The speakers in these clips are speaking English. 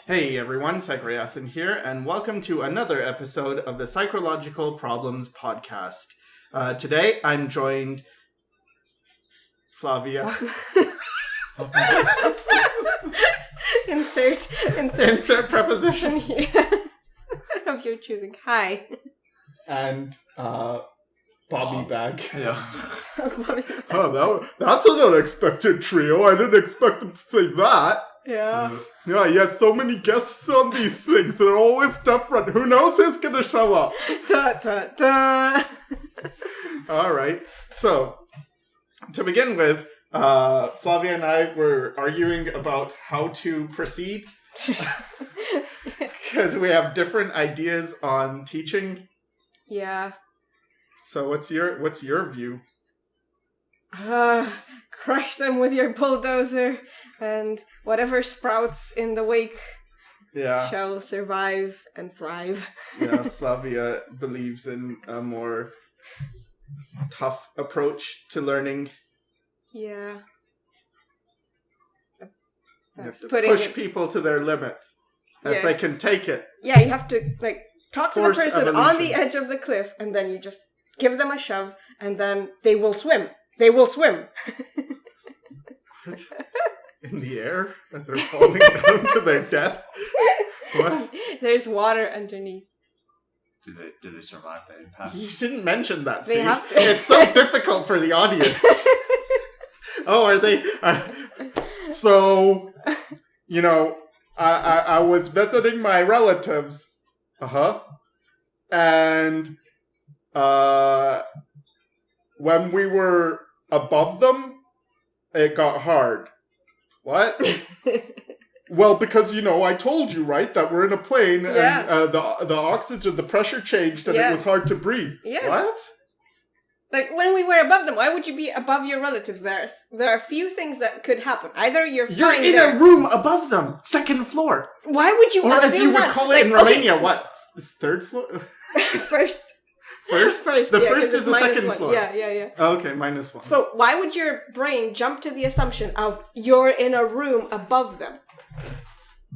Hey everyone, Sycra here, and welcome to another episode of the Psychological Problems Podcast. Today I'm joined... Flavia. Insert preposition. Of your choosing. Hi. And Bobby Bag. Yeah. Oh, that's an unexpected trio. I didn't expect them to say that. Yeah. Yeah, you had so many guests on these things. They're always different. Who knows who's gonna show up? Da, da, da. All right. So, to begin with, Flavia and I were arguing about how to proceed because we have different ideas on teaching. Yeah. So, what's your view? Crush them with your bulldozer, and whatever sprouts in the wake shall survive and thrive. Yeah, Flavia believes in a more tough approach to learning. Yeah. You have to push people to their limits. If they can take it. Yeah, you have to, talk to the person evolution. on the edge of the cliff, and then you just give them a shove, and then they will swim. They will swim. What? In the air? As they're falling down to their death? What? There's water underneath. Do they survive the impact? You didn't mention that, They see? have to. It's so difficult for the audience. Oh, are they... So, I was visiting my relatives. And, when we were above them, it got hard. What? Well, because, I told you, right, that we're in a plane and the oxygen, the pressure changed and it was hard to breathe. Yeah. What? When we were above them, why would you be above your relatives? There are a few things that could happen. Either you're in a room above them, second floor. Why would you Or assume as you would that? call it in Romania, what? Third floor? First. First? The first is the second floor. Yeah. Okay, -1. So why would your brain jump to the assumption of you're in a room above them?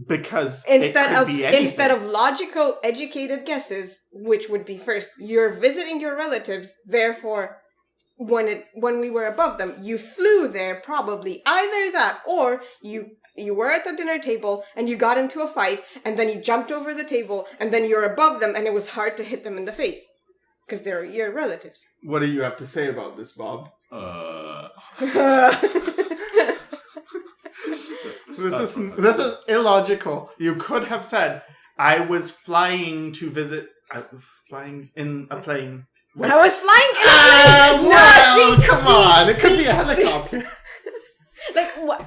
Because it could be anything. Instead of logical, educated guesses, which would be first, you're visiting your relatives, therefore, when we were above them, you flew there, probably. Either that, or you were at the dinner table, and you got into a fight, and then you jumped over the table, and then you're above them, and it was hard to hit them in the face. Because they're your relatives. What do you have to say about this, Bob? This is illogical. You could have said, I was flying to visit... I was flying in a plane. What? I was flying in a plane! Come on! It could be a helicopter.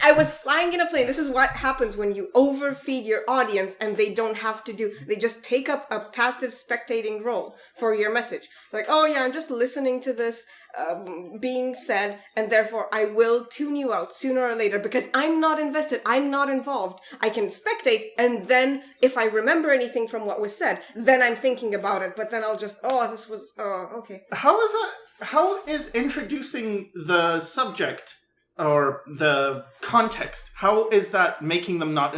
I was flying in a plane. This is what happens when you overfeed your audience and they don't have to they just take up a passive spectating role for your message. It's like, oh yeah, I'm just listening to this being said, and therefore I will tune you out sooner or later because I'm not invested, I'm not involved. I can spectate, and then if I remember anything from what was said, then I'm thinking about it, but then I'll just, okay. How is introducing the subject or the context, how is that making them not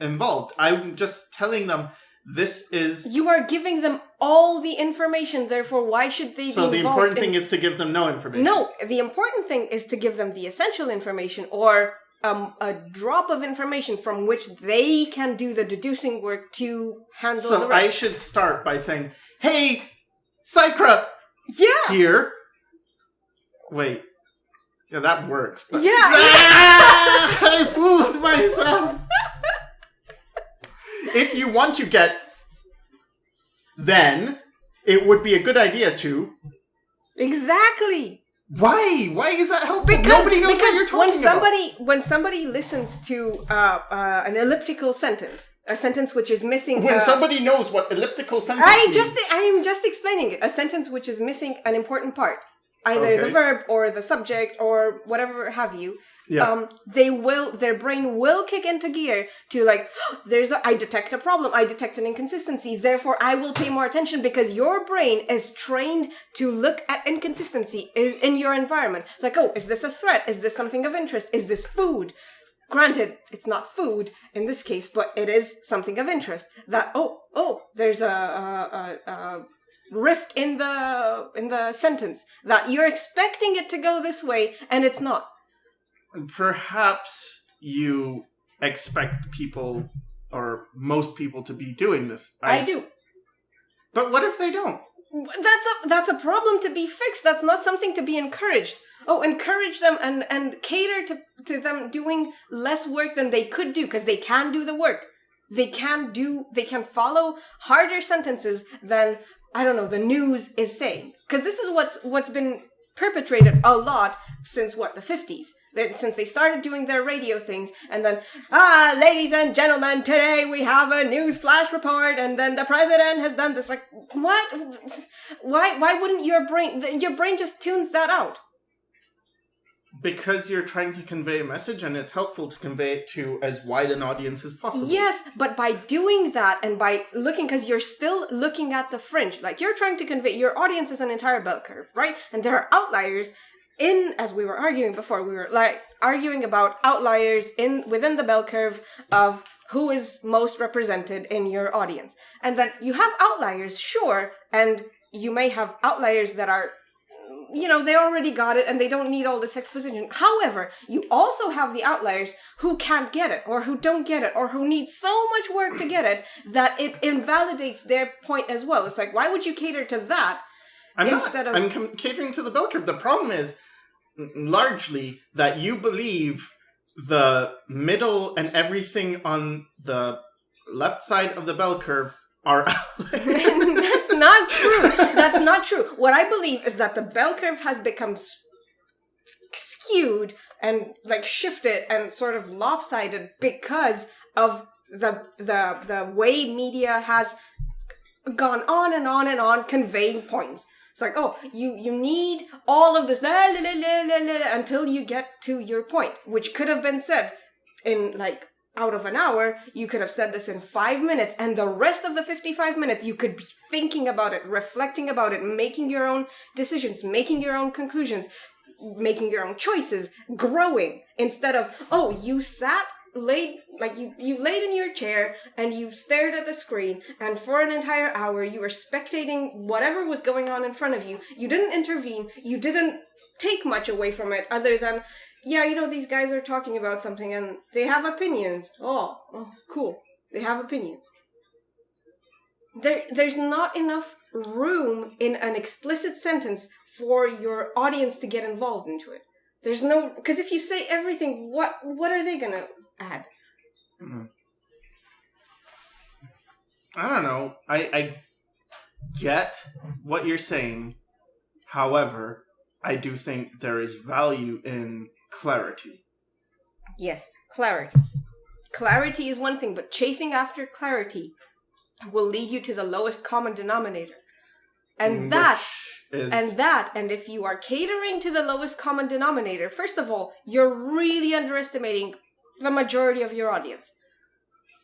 involved? I'm just telling them this is... You are giving them all the information, therefore why should they be involved? So the important thing is to give them no information. No, the important thing is to give them the essential information or a drop of information from which they can do the deducing work to handle the rest. So I should start by saying, hey, Sycra! Yeah! Here. Wait. Yeah, that works. But... Yeah! I fooled myself! If you want to get... Then, it would be a good idea to... Exactly! Why? Why is that helpful? Nobody knows what you're talking about. When somebody listens to an elliptical sentence, a sentence which is missing... When somebody knows what elliptical sentence means. I am just explaining it. A sentence which is missing an important part. Either the verb or the subject or whatever have you. Yeah. Their brain will kick into gear to I detect a problem, I detect an inconsistency, therefore I will pay more attention because your brain is trained to look at inconsistency in your environment. It's like, oh, is this a threat? Is this something of interest? Is this food? Granted, it's not food in this case, but it is something of interest. That there's a rift in the sentence that you're expecting it to go this way, and it's not. Perhaps you expect people or most people to be doing this. I do. But what if they don't? That's a problem to be fixed. That's not something to be encouraged. Encourage them and cater to them doing less work than they could do, because they can do the work. They can follow harder sentences than, I don't know, the news is saying. Because this is what's been perpetrated a lot since the 50s. Since they started doing their radio things, and then, ladies and gentlemen, today we have a news flash report, and then the president has done this. Like, what? Why wouldn't your brain just tunes that out? Because you're trying to convey a message, and it's helpful to convey it to as wide an audience as possible. Yes, but by doing that, and by looking, because you're still looking at the fringe, like you're trying to convey, your audience is an entire bell curve, right? And there are outliers. As we were arguing before, we were arguing about outliers within the bell curve of who is most represented in your audience. And then you have outliers, sure, and you may have outliers that are, they already got it and they don't need all this exposition. However, you also have the outliers who can't get it, or who don't get it, or who need so much work to get it that it invalidates their point as well. It's like, why would you cater to that? I'm catering to the bell curve. The problem is largely that you believe the middle and everything on the left side of the bell curve are That's not true. That's not true. What I believe is that the bell curve has become skewed and shifted and sort of lopsided because of the way media has gone on and on and on conveying points. It's like, you need all of this until you get to your point, which could have been said in out of an hour. You could have said this in 5 minutes, and the rest of the 55 minutes you could be thinking about it, reflecting about it, making your own decisions, making your own conclusions, making your own choices, growing, instead of, you you laid in your chair and you stared at the screen, and for an entire hour you were spectating whatever was going on in front of you. You didn't intervene. You didn't take much away from it other than, these guys are talking about something and they have opinions. Oh, cool. They have opinions. There's not enough room in an explicit sentence for your audience to get involved into it. There's no, because if you say everything, what are they gonna add? I don't know. I get what you're saying. However, I do think there is value in clarity. Yes, clarity. Clarity is one thing, but chasing after clarity will lead you to the lowest common denominator. And if you are catering to the lowest common denominator, first of all, you're really underestimating the majority of your audience.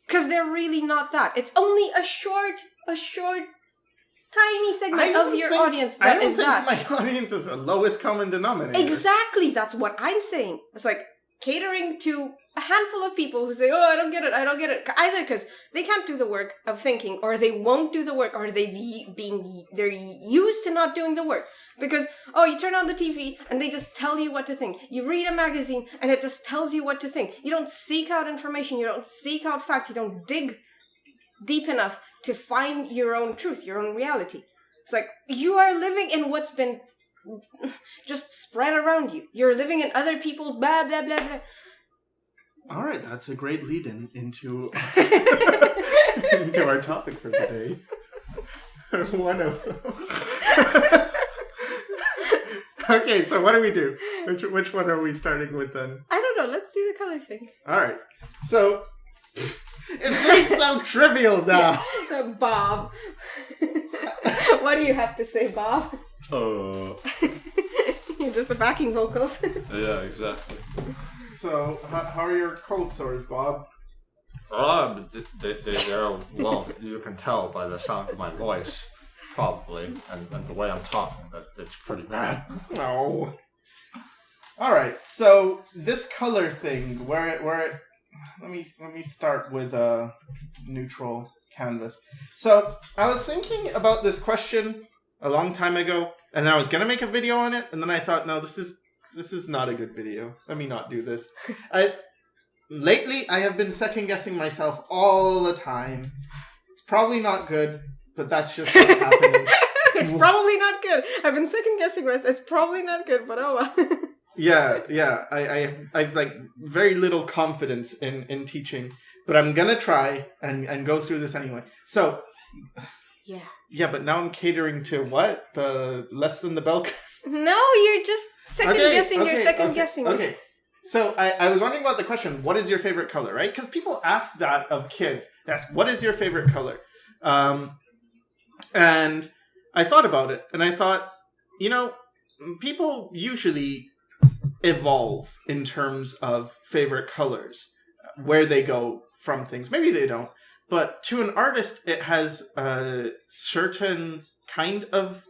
Because they're really not that. It's only a short, tiny segment of your audience that is that. I don't think my audience is the lowest common denominator. Exactly, that's what I'm saying. It's like catering to a handful of people who say, I don't get it. Either because they can't do the work of thinking, or they won't do the work, or they're used to not doing the work. Because, you turn on the TV and they just tell you what to think. You read a magazine and it just tells you what to think. You don't seek out information. You don't seek out facts. You don't dig deep enough to find your own truth, your own reality. It's like, you are living in what's been just spread around you. You're living in other people's blah, blah, blah, blah. All right, that's a great lead-in into our topic for the day. One of them. Okay, so what do we do? Which one are we starting with then? I don't know. Let's do the color thing. All right. So it seems so trivial now. Yeah. Bob. What do you have to say, Bob? You're just the backing vocals. Yeah, exactly. So, how are your cold sores, Bob? They're, well, you can tell by the sound of my voice, probably, and the way I'm talking, that it's pretty bad. No. All right. So this color thing, where let me start with a neutral canvas. So I was thinking about this question a long time ago, and I was gonna make a video on it, and then I thought, no, this is not a good video. Let me not do this. Lately, I have been second guessing myself all the time. It's probably not good, but that's just what's happening. It's probably not good. I've been second guessing myself. It's probably not good, but oh well. Yeah. I've like very little confidence in teaching, but I'm gonna try and go through this anyway. So, yeah, but now I'm catering to what? The less than the bell curve? No, you're just second guessing. You're second guessing. Okay. So I was wondering about the question, what is your favorite color, right? Because people ask that of kids. They ask, what is your favorite color? And I thought about it, and I thought, people usually evolve in terms of favorite colors, where they go from things. Maybe they don't, but to an artist, it has a certain kind of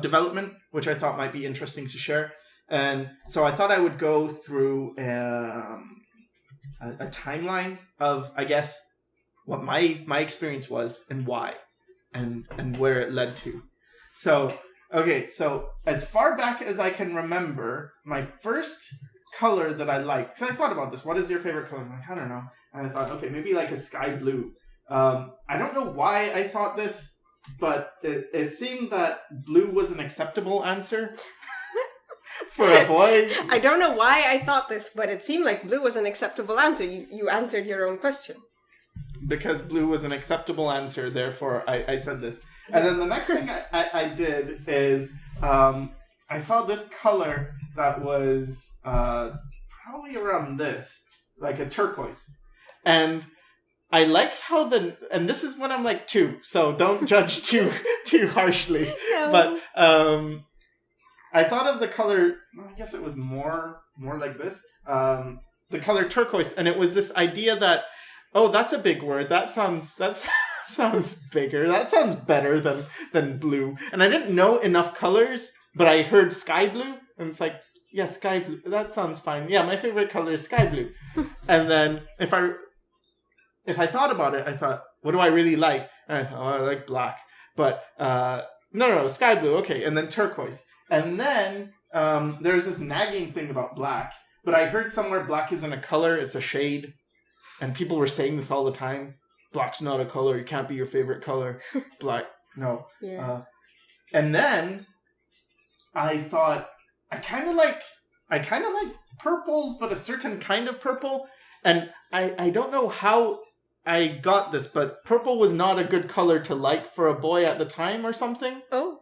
development, which I thought might be interesting to share. And so I thought I would go through a timeline of, I guess, what my experience was and why, and where it led to. So, okay, so as far back as I can remember, my first color that I liked, because I thought about this, what is your favorite color? I'm like, I don't know. And I thought, okay, maybe like a sky blue. I don't know why I thought this, but it seemed that blue was an acceptable answer for a boy. I don't know why I thought this, but it seemed like blue was an acceptable answer. You answered your own question. Because blue was an acceptable answer, therefore I said this. And then the next thing I did is I saw this color that was probably around this, like a turquoise. And I liked how and this is when I'm like 2, so don't judge too harshly. No. But I thought of the color, I guess it was more like this, the color turquoise, and it was this idea that, oh, that's a big word. That sounds bigger. That sounds better than blue. And I didn't know enough colors, but I heard sky blue, and it's like, yeah, sky blue. That sounds fine. Yeah, my favorite color is sky blue. And then if I thought about it, I thought, what do I really like? And I thought, oh, I like black. But no, sky blue. Okay, and then turquoise. And then there's this nagging thing about black. But I heard somewhere black isn't a color, it's a shade. And people were saying this all the time. Black's not a color. It can't be your favorite color. Black, no. Yeah. And then I thought, I kind of like purples, but a certain kind of purple. And I don't know how I got this, but purple was not a good color to like for a boy at the time or something. Oh.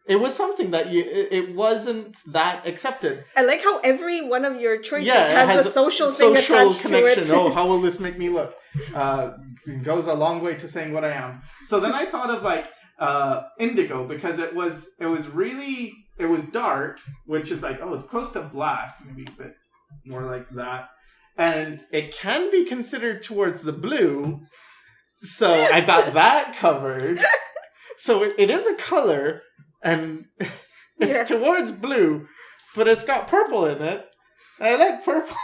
It was something that it wasn't that accepted. I like how every one of your choices has the social thing attached connection. To it. Oh, how will this make me look? It goes a long way to saying what I am. So then I thought of like indigo, because it was dark, which is like, oh, it's close to black, maybe a bit more like that. And it can be considered towards the blue. So I got that covered. So it is a color. And it's towards blue, but it's got purple in it. I like purple.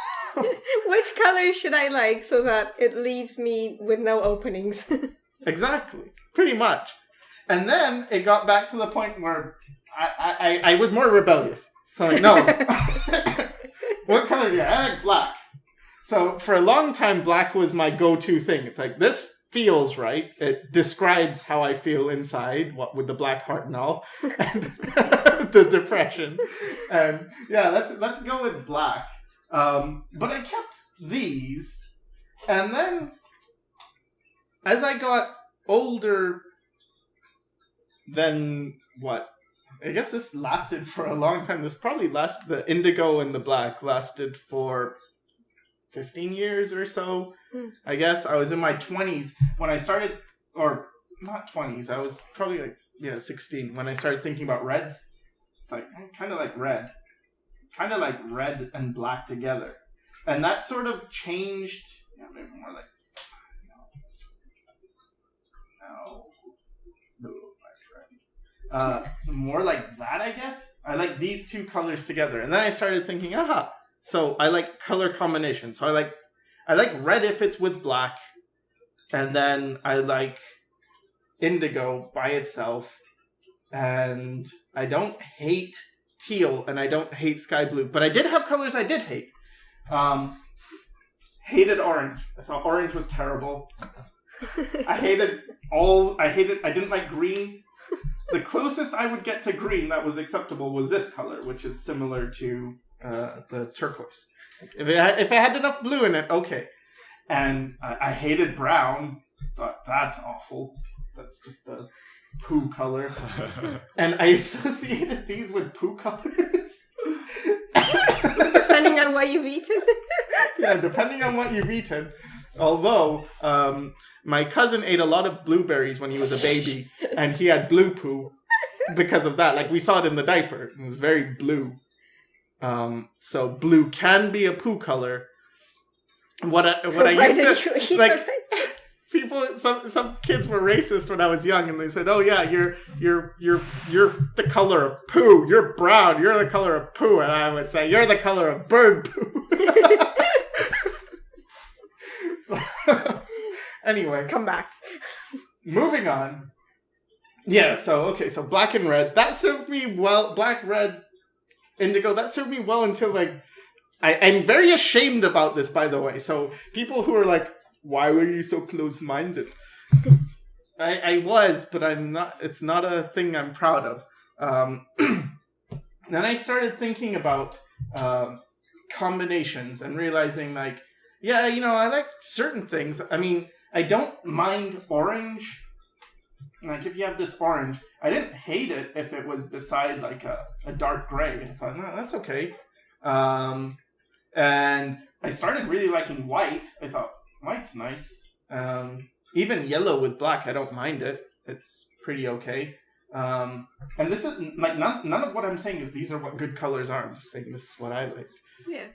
Which color should I like so that it leaves me with no openings? Exactly. Pretty much. And then it got back to the point where I was more rebellious. So I'm like, no. What color do you like? I like black. So for a long time, black was my go-to thing. It's like, this feels right. It describes how I feel inside, what with the black heart and all, and the depression. And yeah, let's go with black. But I kept these, and then as I got older, then what? I guess this lasted for a long time. This probably the indigo and the black lasted for 15 years or so. I guess I was in my 20s when I started, or not 20s, I was probably like 16 when I started thinking about reds. It's like kind of like red and black together, and that sort of changed. Maybe more like no, my friend. more like that, I guess. I like these two colors together. And then I started thinking, so I like color combination. So I like red if it's with black. And then I like indigo by itself. And I don't hate teal and I don't hate sky blue. But I did have colors I did hate. Hated orange. I thought orange was terrible. I didn't like green. The closest I would get to green that was acceptable was this color, which is similar to the turquoise. If it had enough blue in it, okay. And I hated brown. Thought that's awful. That's just a poo color. And I associated these with poo colors. Depending on what you've eaten. Yeah, depending on what you've eaten. Although, my cousin ate a lot of blueberries when he was a baby, and he had blue poo because of that. Like, we saw it in the diaper. It was very blue. So blue can be a poo color. What I used to like. People, some kids were racist when I was young, and they said, "Oh yeah, you're the color of poo. You're brown. You're the color of poo." And I would say, "You're the color of bird poo." Anyway, comebacks. Moving on. Yeah. So black and red that served me well. Black, red, indigo that served me well until like I'm very ashamed about this, by the way. So people who are like, why were you so close-minded? I was, but I'm not. It's not a thing I'm proud of. Then I started thinking about combinations and realizing, like, yeah, I like certain things. I mean, I don't mind orange. Like, if you have this orange, I didn't hate it if it was beside, like, a dark gray. I thought, no, that's okay. And I started really liking white. I thought, white's nice. Even yellow with black, I don't mind it. It's pretty okay. And this is like none of what I'm saying is these are what good colors are. I'm just saying this is what I liked. Yeah.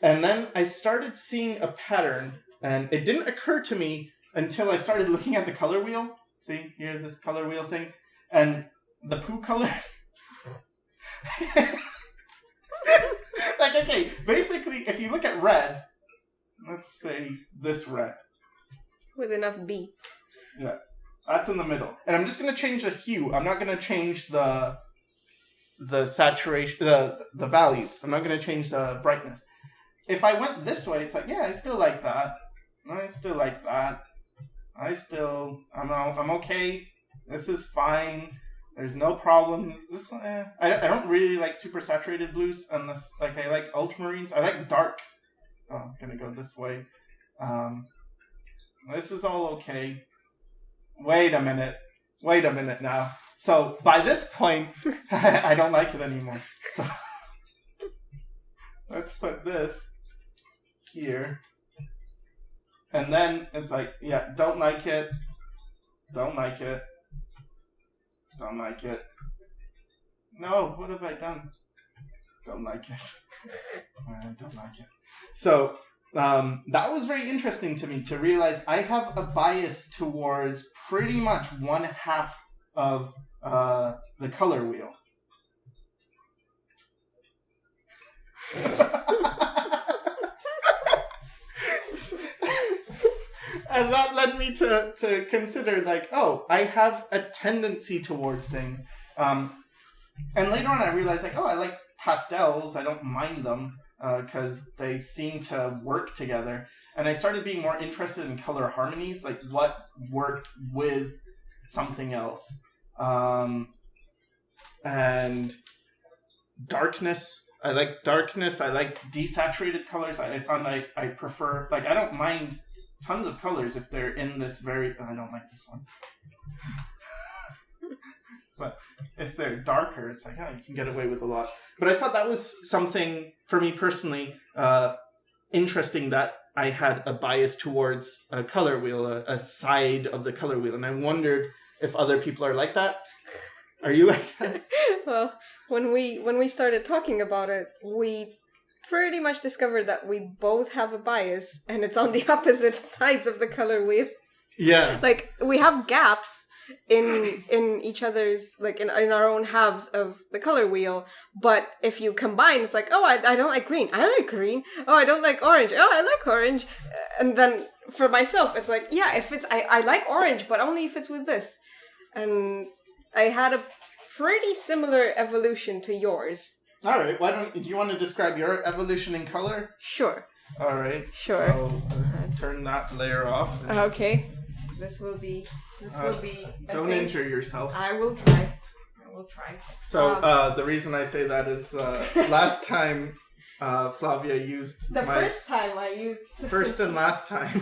And then I started seeing a pattern, and it didn't occur to me until I started looking at the color wheel. See here, this color wheel thing, and the poo colors. Like, okay, basically, if you look at red. Let's say this red. With enough beats. Yeah. That's in the middle. And I'm just going to change the hue. I'm not going to change the saturation, the value. I'm not going to change the brightness. If I went this way, it's like, yeah, I still like that. I still like that. I'm okay. This is fine. There's no problems. I don't really like super saturated blues unless, like, I like ultramarines. I like darks. Oh, I'm gonna go this way. This is all okay. Wait a minute now. So, by this point, I don't like it anymore. So, let's put this here. And then it's like, yeah, don't like it. Don't like it. Don't like it. No, what have I done? Don't like it. I don't like it. So, that was very interesting to me to realize I have a bias towards pretty much one half of the color wheel. And that led me to consider, like, oh, I have a tendency towards things. And later on I realized, like, oh, I like pastels. I don't mind them because they seem to work together. And I started being more interested in color harmonies, like what worked with something else. And darkness. I like darkness. I like desaturated colors. I found I prefer, like, I don't mind tons of colors if they're in this very... I don't like this one. But if they're darker, it's like, you can get away with a lot. But I thought that was something, for me personally, interesting, that I had a bias towards a color wheel, a side of the color wheel. And I wondered if other people are like that. Are you like that? Well, when we started talking about it, we pretty much discovered that we both have a bias, and it's on the opposite sides of the color wheel. Yeah. Like, we have gaps, in each other's, like in our own halves of the color wheel. But if you combine, it's like, oh, I don't like green. I like green. Oh, I don't like orange. Oh, I like orange. And then for myself, it's like, yeah, if it's, I like orange, but only if it's with this. And I had a pretty similar evolution to yours. All right. Do you want to describe your evolution in color? Sure. All right. Sure. So let's turn that layer off. Okay. This will be. Don't injure yourself. I will try. So the reason I say that is last time Flavia used first time I used first and last time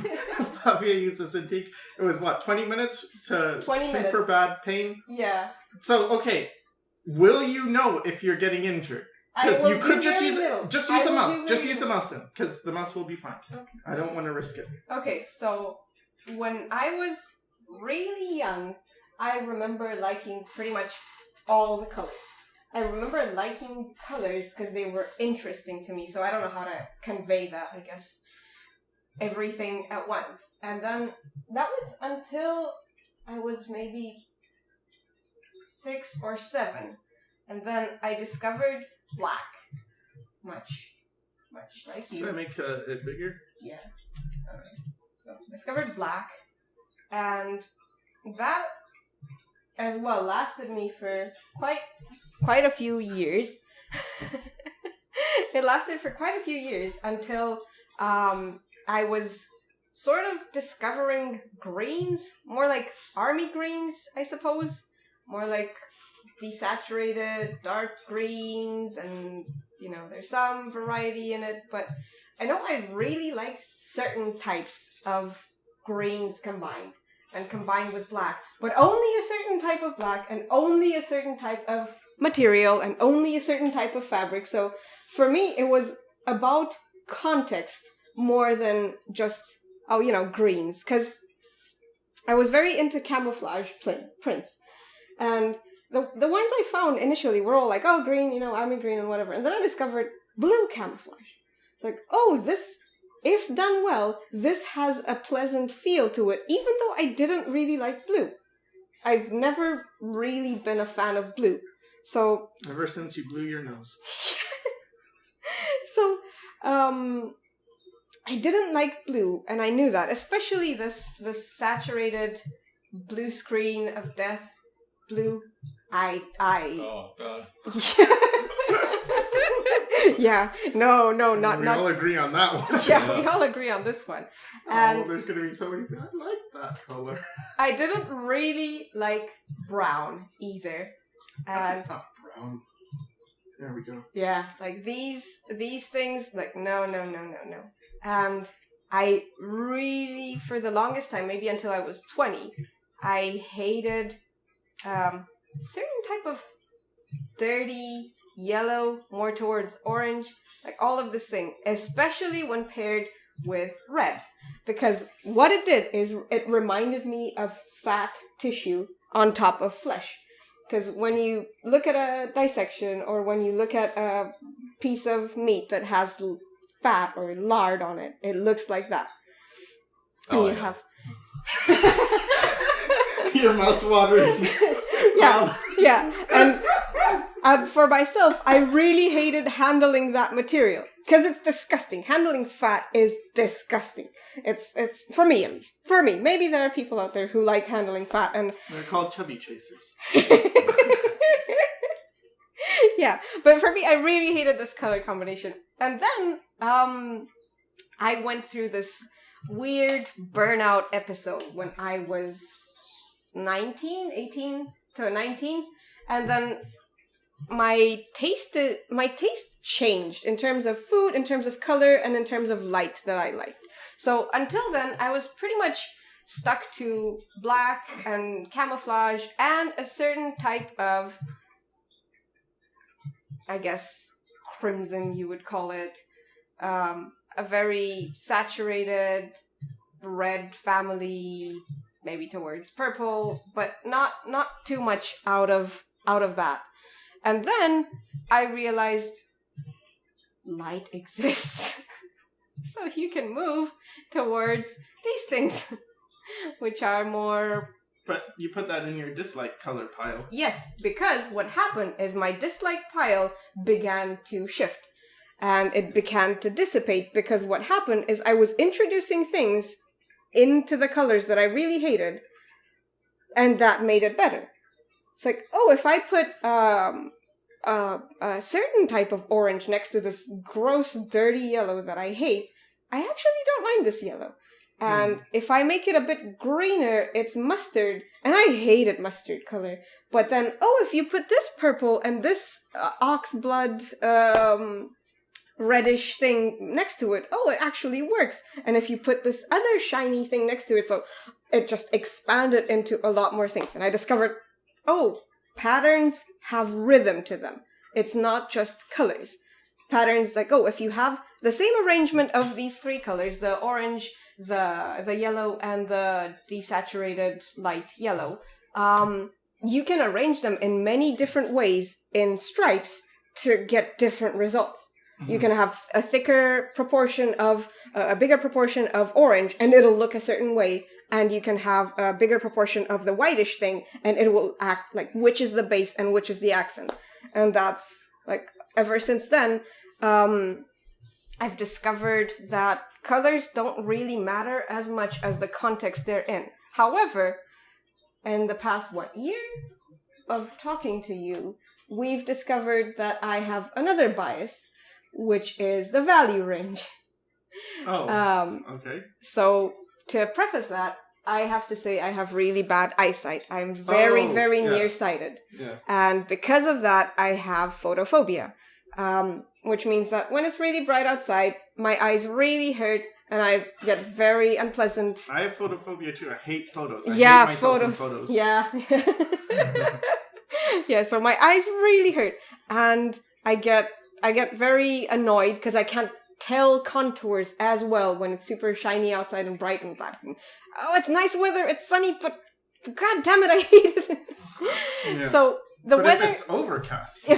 Flavia used the Cintiq. It was what, 20 minutes to 20 super minutes. bad pain. Yeah. So okay, will you know if you're getting injured? Because you could just use a mouse. Just use a mouse then, because the mouse will be fine. Okay. I don't want to risk it. Okay, so when I was really young, I remember liking pretty much all the colors. I remember liking colors because they were interesting to me, so I don't know how to convey that, I guess. Everything at once. And then that was until I was maybe 6 or 7. And then I discovered black. Much like you. Should I make it bigger? Yeah. Alright. So I discovered black. And that as well lasted me for quite a few years. It lasted for quite a few years until I was sort of discovering greens, more like army greens, I suppose. More like desaturated dark greens, and there's some variety in it, but I know I really liked certain types of greens combined with black, but only a certain type of black and only a certain type of material and only a certain type of fabric. So for me, it was about context more than just, greens, because I was very into camouflage prints. And the ones I found initially were all like, oh, green, army green and whatever. And then I discovered blue camouflage. It's like, oh, this, if done well, this has a pleasant feel to it, even though I didn't really like blue. I've never really been a fan of blue. So ever since you blew your nose. So, I didn't like blue, and I knew that, especially this saturated blue screen of death blue. Oh God. Yeah, no, not. We all agree on that one. Yeah, we all agree on this one. And there's gonna be so many. I like that color. I didn't really like brown either. That's not brown. There we go. Yeah, like these things, like no. And I really, for the longest time, maybe until I was 20, I hated certain type of dirty yellow, more towards orange, like all of this thing, especially when paired with red. Because what it did is it reminded me of fat tissue on top of flesh. Because when you look at a dissection, or when you look at a piece of meat that has fat or lard on it, it looks like that. And you have... Your mouth's watering. Yeah. And for myself, I really hated handling that material. Because it's disgusting. Handling fat is disgusting. It's for me, at least. For me. Maybe there are people out there who like handling fat, and... They're called chubby chasers. Yeah, but for me, I really hated this color combination. And then, I went through this weird burnout episode when I was 18 to 19. And then my taste changed in terms of food, in terms of color, and in terms of light that I liked. So until then, I was pretty much stuck to black and camouflage and a certain type of, I guess, crimson, you would call it. A very saturated red family, maybe towards purple, but not too much out of that. And then I realized light exists. So you can move towards these things, which are more But you put that in your dislike color pile. Yes, because what happened is my dislike pile began to shift. And it began to dissipate because what happened is I was introducing things into the colors that I really hated, and that made it better. It's like, oh, if I put a certain type of orange next to this gross, dirty yellow that I hate, I actually don't mind this yellow. And if I make it a bit greener, it's mustard, and I hated mustard color. But then, oh, if you put this purple and this oxblood reddish thing next to it, oh, it actually works. And if you put this other shiny thing next to it, so it just expanded into a lot more things. And I discovered, oh, patterns have rhythm to them. It's not just colors. Patterns like, oh, if you have the same arrangement of these three colors, the orange, the yellow, and the desaturated light yellow, you can arrange them in many different ways in stripes to get different results. You can have a thicker proportion of, a bigger proportion of orange, and it'll look a certain way. And you can have a bigger proportion of the whitish thing, and it will act like which is the base and which is the accent. And that's, like, ever since then, I've discovered that colors don't really matter as much as the context they're in. However, in the past, year of talking to you, we've discovered that I have another bias, which is the value range. Oh, okay. So, to preface that, I have to say I have really bad eyesight. I'm very nearsighted. Yeah. And because of that, I have photophobia. Which means that when it's really bright outside, my eyes really hurt, and I get very unpleasant. I have photophobia too. I hate photos. I hate myself in photos. Yeah. Yeah, so my eyes really hurt, and I get very annoyed because I can't tell contours as well when it's super shiny outside and bright and black. Oh, it's nice weather, it's sunny, but god damn it, I hate it. Yeah. So the weather, if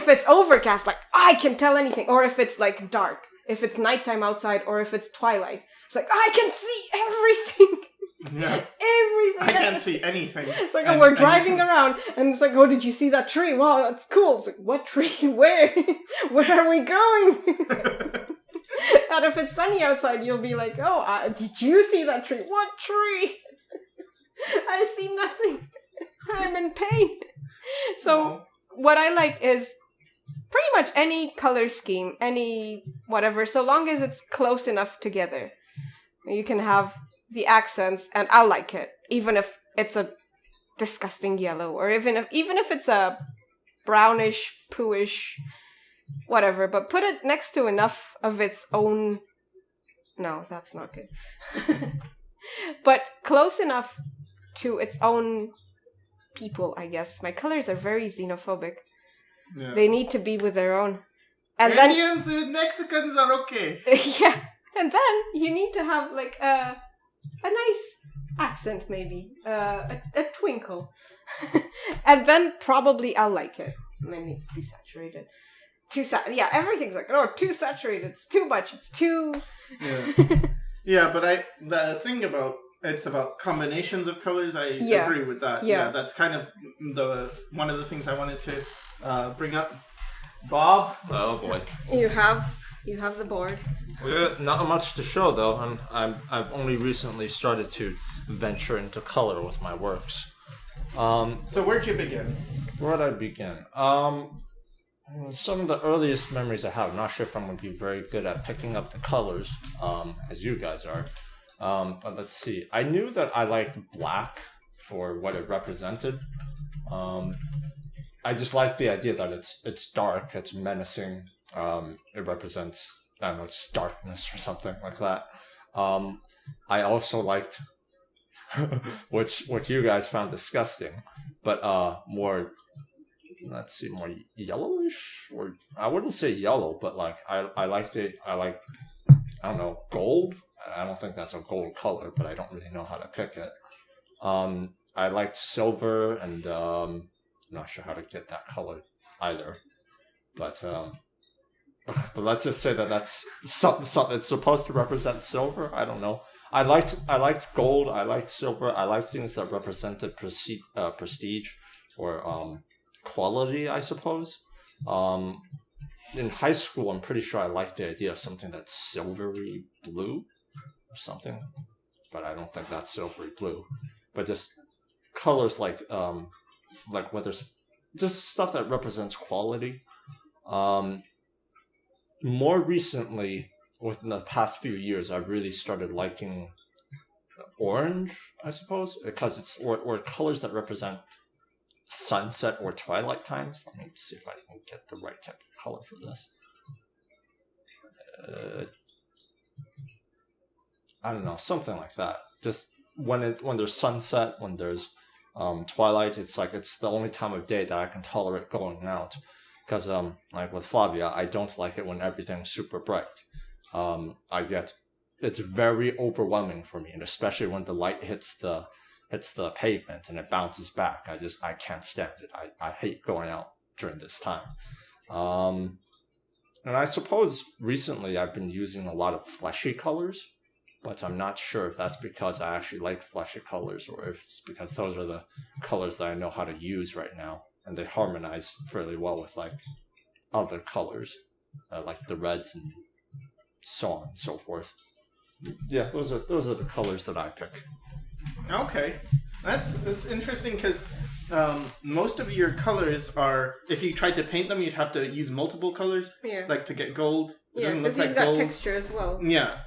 it's overcast, like, I can tell anything. Or if it's, like, dark. If it's nighttime outside, or if it's twilight. It's like, I can see everything! Yeah. Everything! I can't see anything. It's like, oh, we're driving around, and it's like, oh, did you see that tree? Wow, that's cool. It's like, what tree? Where? Where are we going? And if it's sunny outside, you'll be like, oh, did you see that tree? What tree? I see nothing. I'm in pain. So, what I like is pretty much any color scheme, any whatever, so long as it's close enough together. You can have the accents, and I'll like it, even if it's a disgusting yellow, or even if it's a brownish, pooish, whatever, but put it next to enough of its own... No, that's not good. But close enough to its own... people, I guess. My colors are very xenophobic. Yeah. They need to be with their own. And Indians and Mexicans are okay. Yeah. And then you need to have like a nice accent, maybe. A twinkle. And then probably I'll like it. Maybe it's too saturated. Yeah, everything's like, oh, too saturated. It's too much. It's too... Yeah. Yeah, but the thing about... It's about combinations of colors. I agree with that. Yeah, that's kind of one of the things I wanted to bring up. Bob? Oh boy. You have the board. Well, not much to show though, and I've only recently started to venture into color with my works. So where'd you begin? Where'd I begin? Some of the earliest memories I have. I'm not sure if I'm going to be very good at picking up the colors, as you guys are. But let's see. I knew that I liked black for what it represented. I just liked the idea that it's dark, it's menacing. It represents, I don't know, just darkness or something like that. I also liked, what you guys found disgusting, but more, let's see, more yellowish, or I wouldn't say yellow, but like I liked, I don't know, gold. I don't think that's a gold color, but I don't really know how to pick it. I liked silver, and I'm not sure how to get that color either. But let's just say that's something. It's supposed to represent silver. I don't know. I liked gold. I liked silver. I liked things that represented prestige or quality, I suppose. In high school, I'm pretty sure I liked the idea of something that's silvery blue or something, but I don't think that's silvery blue. But just colors like whether it's just stuff that represents quality. More recently, within the past few years, I've really started liking orange, I suppose, because it's or colors that represent sunset or twilight times. Let me see if I can get the right type of color for this. I don't know, something like that. Just when there's sunset, when there's twilight, it's like it's the only time of day that I can tolerate going out. Because like with Flavia, I don't like it when everything's super bright. It's very overwhelming for me, and especially when the light hits the pavement and it bounces back. I can't stand it. I hate going out during this time. And I suppose recently I've been using a lot of fleshy colors, but I'm not sure if that's because I actually like fleshy colors or if it's because those are the colors that I know how to use right now, and they harmonize fairly well with like other colors, like the reds and so on and so forth. Yeah, those are the colors that I pick. Okay, that's interesting because most of your colors are, if you tried to paint them, you'd have to use multiple colors. Yeah. Like to get gold. It Yeah, because he's got texture as well. Yeah.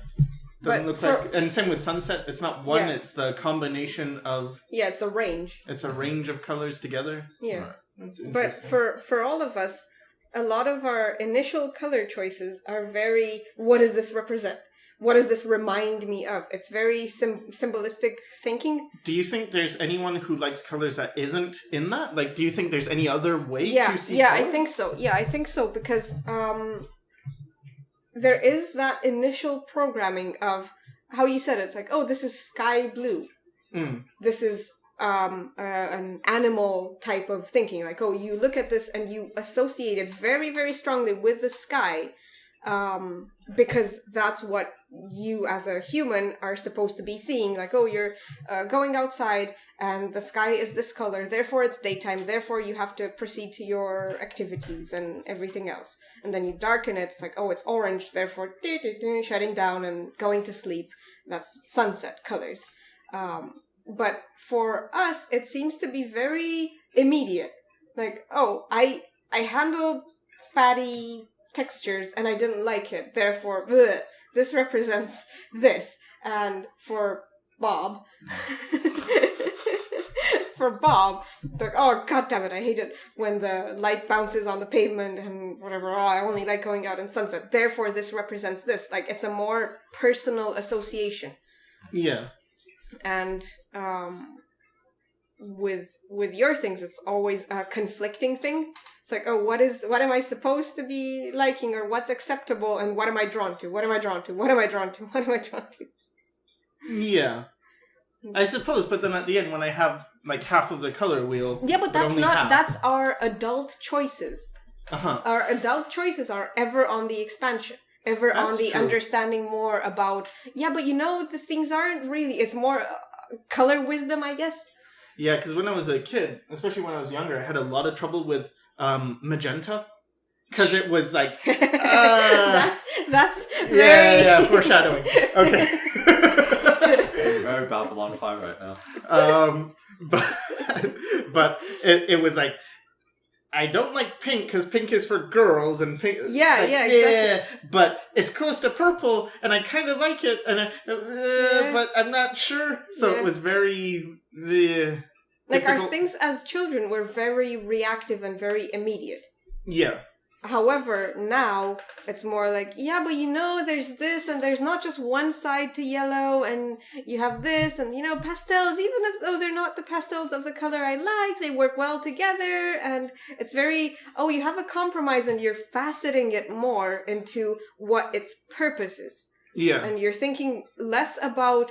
Doesn't look like, and same with sunset. It's not one. Yeah. It's the combination of. Yeah, it's the range. It's a range of colors together. Yeah. Right. That's interesting. But for all of us, a lot of our initial color choices are very. What does this represent? What does this remind me of? It's very symbolistic thinking. Do you think there's anyone who likes colors that isn't in that? Like, do you think there's any other way to see color? I think so. Yeah, I think so because there is that initial programming of how you said it. It's like, oh, this is sky blue. Mm. This is an animal type of thinking. Like, oh, you look at this and you associate it very, very strongly with the sky. Because that's what you as a human are supposed to be seeing. Like, oh, you're going outside and the sky is this color, therefore it's daytime, therefore you have to proceed to your activities and everything else. And then you darken it, it's like, oh, it's orange, therefore shutting down and going to sleep. That's sunset colors. But for us, it seems to be very immediate. Like, oh, I handled fatty textures and I didn't like it, therefore this represents this. And for Bob like, oh god damn it, I hate it when the light bounces on the pavement and whatever. Oh, I only like going out in sunset, therefore this represents this. Like, it's a more personal association. Yeah. And with your things, it's always a conflicting thing. It's like, oh, what am I supposed to be liking, or what's acceptable, and what am I drawn to? What am I drawn to? What am I drawn to? What am I drawn to? Yeah. I suppose, but then at the end, when I have like half of the color wheel, yeah, but that's our adult choices. Uh-huh. Our adult choices are ever on the expansion, ever that's on the true. Understanding more about. Yeah, but the things aren't really. It's more color wisdom, I guess. Yeah, because when I was a kid, especially when I was younger, I had a lot of trouble with magenta. Because it was like that's very foreshadowing. Okay. You're very Babylon 5 right now. But it was like, I don't like pink because pink is for girls and pink. Yeah, like, exactly. But it's close to purple, and I kind of like it, and but I'm not sure. So it was very like difficult. Our things as children were very reactive and very immediate. Yeah. However, now it's more like, yeah, but there's this, and there's not just one side to yellow, and you have this, and pastels, even though they're not the pastels of the color I like, they work well together, and it's very, you have a compromise, and you're faceting it more into what its purpose is. Yeah. And you're thinking less about,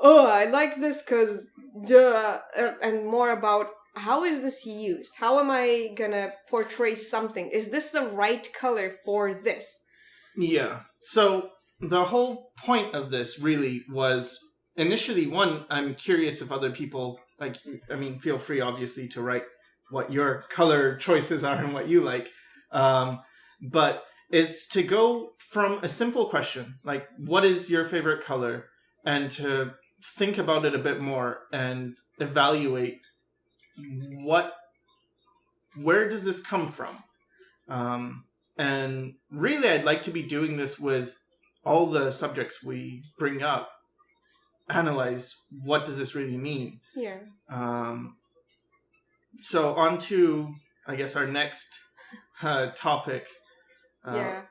I like this because, and more about, how is this used? How am I gonna portray something? Is this the right color for this? Yeah. So the whole point of this really was initially, one, I'm curious if other people, feel free, obviously, to write what your color choices are and what you like. But it's to go from a simple question, like, what is your favorite color? And to think about it a bit more and evaluate where does this come from? And really, I'd like to be doing this with all the subjects we bring up. Analyze, what does this really mean? Yeah. So on to, I guess, our next topic. Yeah.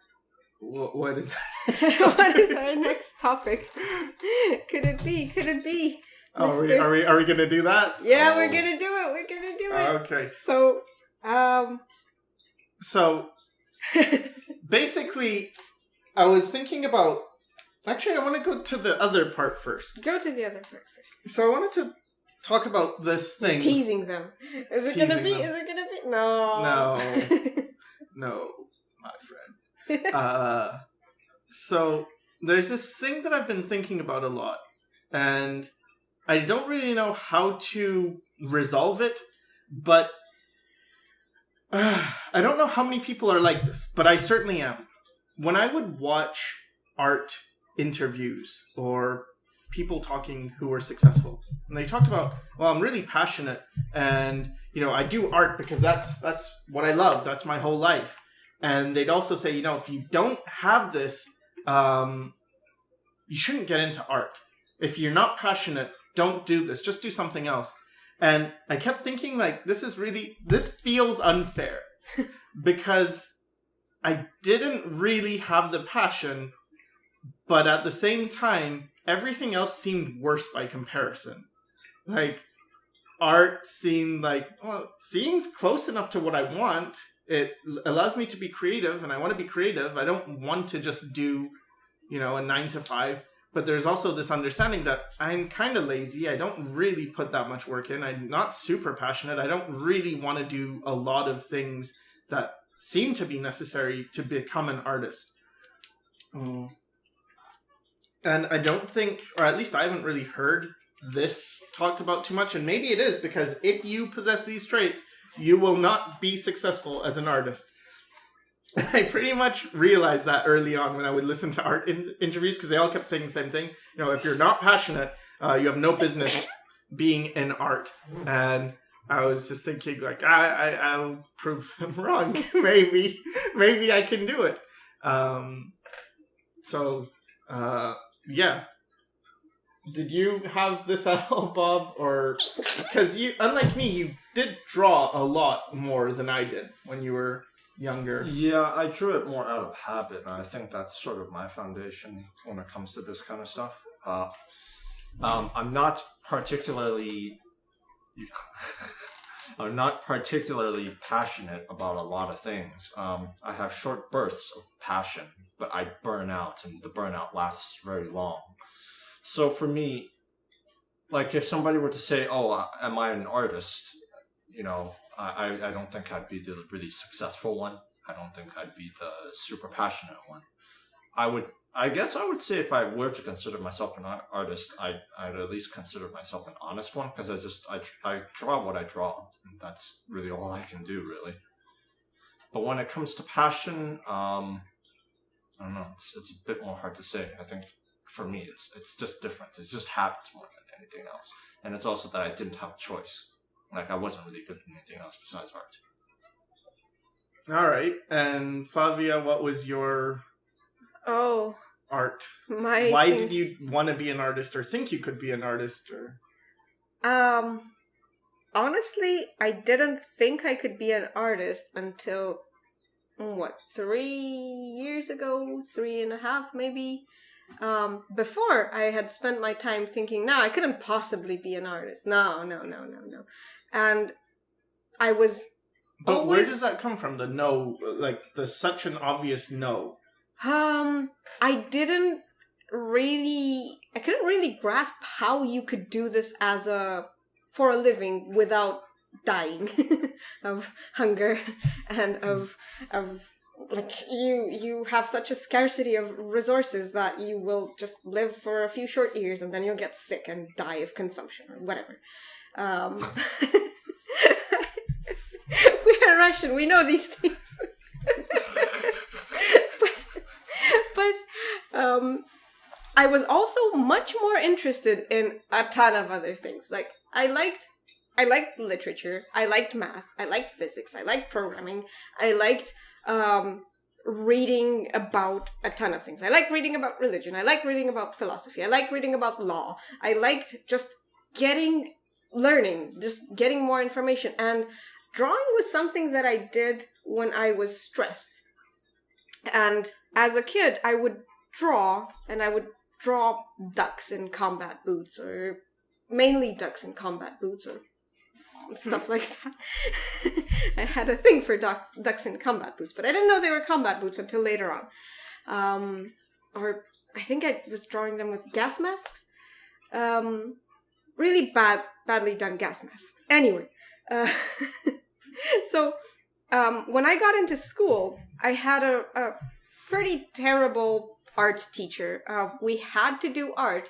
What is What is our next topic? Could it be? Oh, are we gonna do that? Yeah, we're gonna do it. We're gonna do it. Okay. So, basically, I was thinking about. Actually, I want to go to the other part first. Go to the other part first. So I wanted to talk about this thing. You're teasing them. Is it gonna be? No. No, my friend. So there's this thing that I've been thinking about a lot, and I don't really know how to resolve it, but I don't know how many people are like this, but I certainly am. When I would watch art interviews or people talking who were successful, and they talked about, well, I'm really passionate, and I do art because that's what I love, that's my whole life. And they'd also say, if you don't have this, you shouldn't get into art. If you're not passionate, don't do this, just do something else. And I kept thinking, this feels unfair because I didn't really have the passion, but at the same time, everything else seemed worse by comparison. Art seemed seems close enough to what I want. It allows me to be creative, and I want to be creative. I don't want to just do, a 9 to 5. But there's also this understanding that I'm kind of lazy. I don't really put that much work in. I'm not super passionate. I don't really want to do a lot of things that seem to be necessary to become an artist. And I don't think, or at least I haven't really heard this talked about too much. And maybe it is, because if you possess these traits, you will not be successful as an artist. I pretty much realized that early on when I would listen to art interviews, because they all kept saying the same thing. If you're not passionate, you have no business being in art. And I was just thinking, I'll prove them wrong. maybe I can do it. Yeah. Did you have this at all, Bob? Or because you, unlike me, you did draw a lot more than I did when you were younger. Yeah, I drew it more out of habit, and I think that's sort of my foundation when it comes to this kind of stuff. I'm not particularly passionate about a lot of things. I have short bursts of passion, but I burn out, and the burnout lasts very long. So for me, if somebody were to say, "Oh, am I an artist?" I don't think I'd be the really successful one. I don't think I'd be the super passionate one. I guess I would say if I were to consider myself an artist, I'd at least consider myself an honest one, because I draw what I draw. And that's really all I can do, really. But when it comes to passion, I don't know. It's a bit more hard to say. I think for me, it's just different. It's just habits more than anything else. And it's also that I didn't have a choice. I wasn't really good at anything else besides art. All right. And Flavia, what was your art? Why did you want to be an artist, or think you could be an artist? Or honestly, I didn't think I could be an artist until 3 years ago, 3.5 maybe. Before, I had spent my time thinking, no, I couldn't possibly be an artist. No. And I was But where does that come from? The no, the such an obvious no. I couldn't really grasp how you could do this for a living without dying of hunger and of like you have such a scarcity of resources that you will just live for a few short years and then you'll get sick and die of consumption or whatever. We are Russian, we know these things. but I was also much more interested in a ton of other things. Like I liked literature, I liked math, I liked physics, I liked programming, I liked reading about a ton of things. I liked reading about religion, I liked reading about philosophy, I liked reading about law, I liked just getting more information. And drawing was something that I did when I was stressed. And as a kid, I would draw ducks in combat boots, or mainly ducks in combat boots, or stuff like that. I had a thing for ducks in combat boots, but I didn't know they were combat boots until later on. Or I think I was drawing them with gas masks. Really badly done gas masks. Anyway, so when I got into school, I had a pretty terrible art teacher. We had to do art,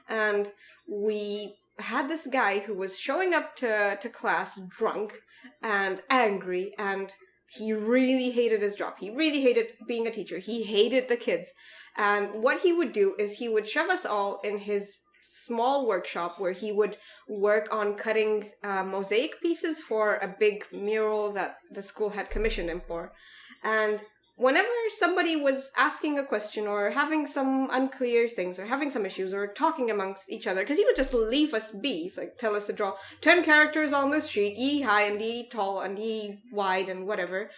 and we had this guy who was showing up to class drunk and angry, and he really hated his job. He really hated being a teacher. He hated the kids. And what he would do is he would shove us all in his small workshop where he would work on cutting mosaic pieces for a big mural that the school had commissioned him for. And whenever somebody was asking a question or having some unclear things or having some issues or talking amongst each other, because he would just leave us be, so like tell us to draw 10 characters on this sheet, E high and E tall and E wide and whatever,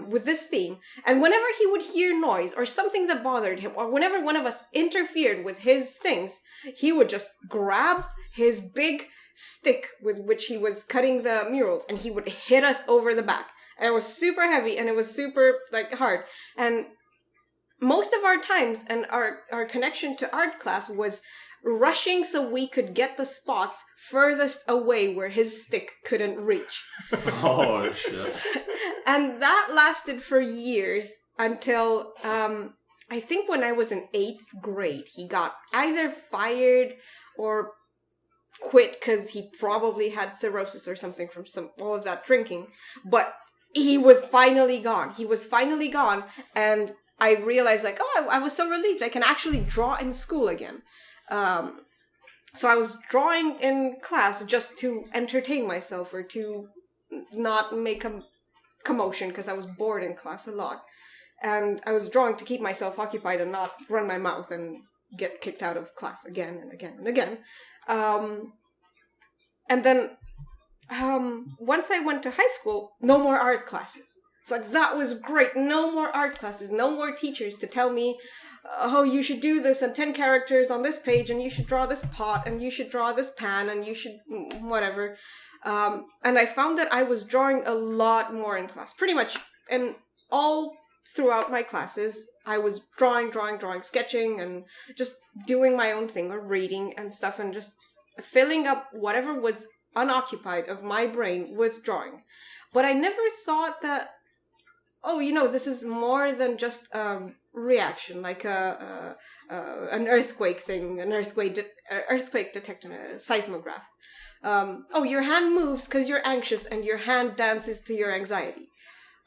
with this theme. And whenever he would hear noise or something that bothered him, or whenever one of us interfered with his things, he would just grab his big stick with which he was cutting the murals and he would hit us over the back. And it was super heavy and it was super hard. And most of our times and our connection to art class was rushing so we could get the spots furthest away where his stick couldn't reach. Oh, shit. And that lasted for years until, I think when I was in 8th grade, he got either fired or quit because he probably had cirrhosis or something from all of that drinking. But he was finally gone. And I realized I was so relieved. I can actually draw in school again. So I was drawing in class just to entertain myself or to not make a commotion because I was bored in class a lot. And I was drawing to keep myself occupied and not run my mouth and get kicked out of class again and again and again. And then once I went to high school, no more art classes. It's like, that was great. No more art classes. No more teachers to tell me, oh, you should do this and 10 characters on this page and you should draw this pot and you should draw this pan and you should whatever. And I found that I was drawing a lot more in class. Pretty much in all throughout my classes, I was drawing, sketching, and just doing my own thing or reading and stuff and just filling up whatever was unoccupied of my brain with drawing. But I never thought that, this is more than just a reaction, like an earthquake thing, an earthquake detector, a seismograph. Your hand moves because you're anxious and your hand dances to your anxiety.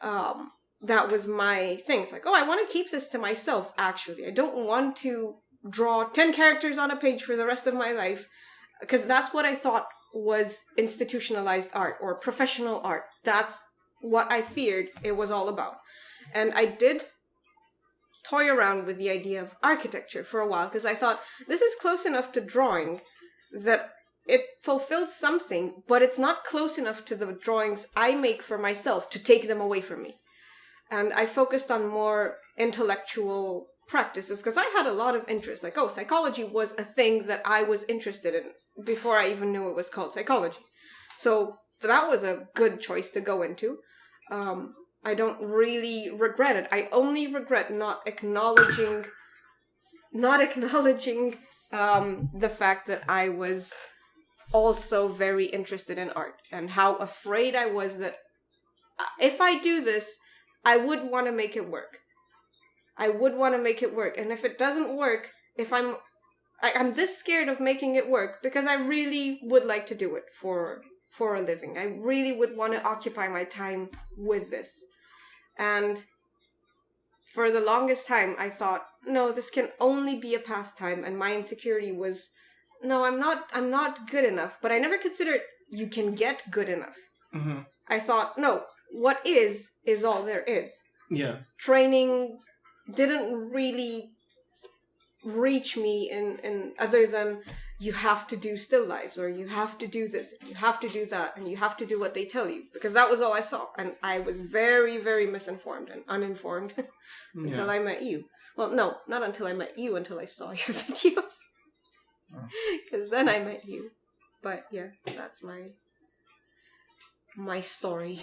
That was my thing. It's like, I want to keep this to myself, actually. I don't want to draw 10 characters on a page for the rest of my life, because that's what I thought was institutionalized art or professional art. That's what I feared it was all about. And I did toy around with the idea of architecture for a while, because I thought, this is close enough to drawing that it fulfills something, but it's not close enough to the drawings I make for myself to take them away from me. And I focused on more intellectual practices because I had a lot of interest. Psychology was a thing that I was interested in before I even knew it was called psychology. So that was a good choice to go into. I don't really regret it. I only regret not acknowledging the fact that I was also very interested in art and how afraid I was that if I do this, I would want to make it work. And if it doesn't work, if I'm this scared of making it work because I really would like to do it for a living. I really would want to occupy my time with this. And for the longest time, I thought, no, this can only be a pastime. And my insecurity was, no, I'm not good enough. But I never considered you can get good enough. Mm-hmm. I thought, no, what is all there is. Yeah. Training didn't really reach me in other than you have to do still lives, or you have to do this, you have to do that, and you have to do what they tell you, because that was all I saw, and I was very, very misinformed and uninformed until I met you. Well, no, not until I met you, until I saw your videos, because then I met you. But yeah, that's my story.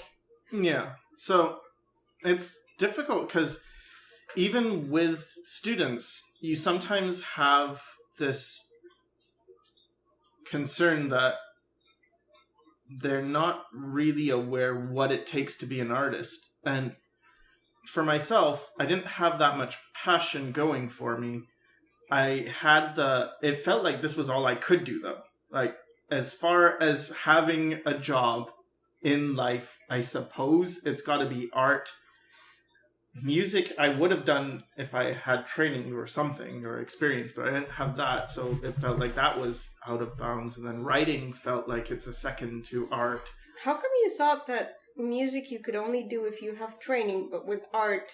Yeah, so it's difficult because even with students, you sometimes have this concern that they're not really aware what it takes to be an artist. And for myself, I didn't have that much passion going for me. It felt like this was all I could do though. Like, as far as having a job in life, I suppose it's got to be art. Music I would have done if I had training or something or experience, but I didn't have that, so it felt like that was out of bounds. And then writing felt like it's a second to art. How come you thought that music you could only do if you have training, but with art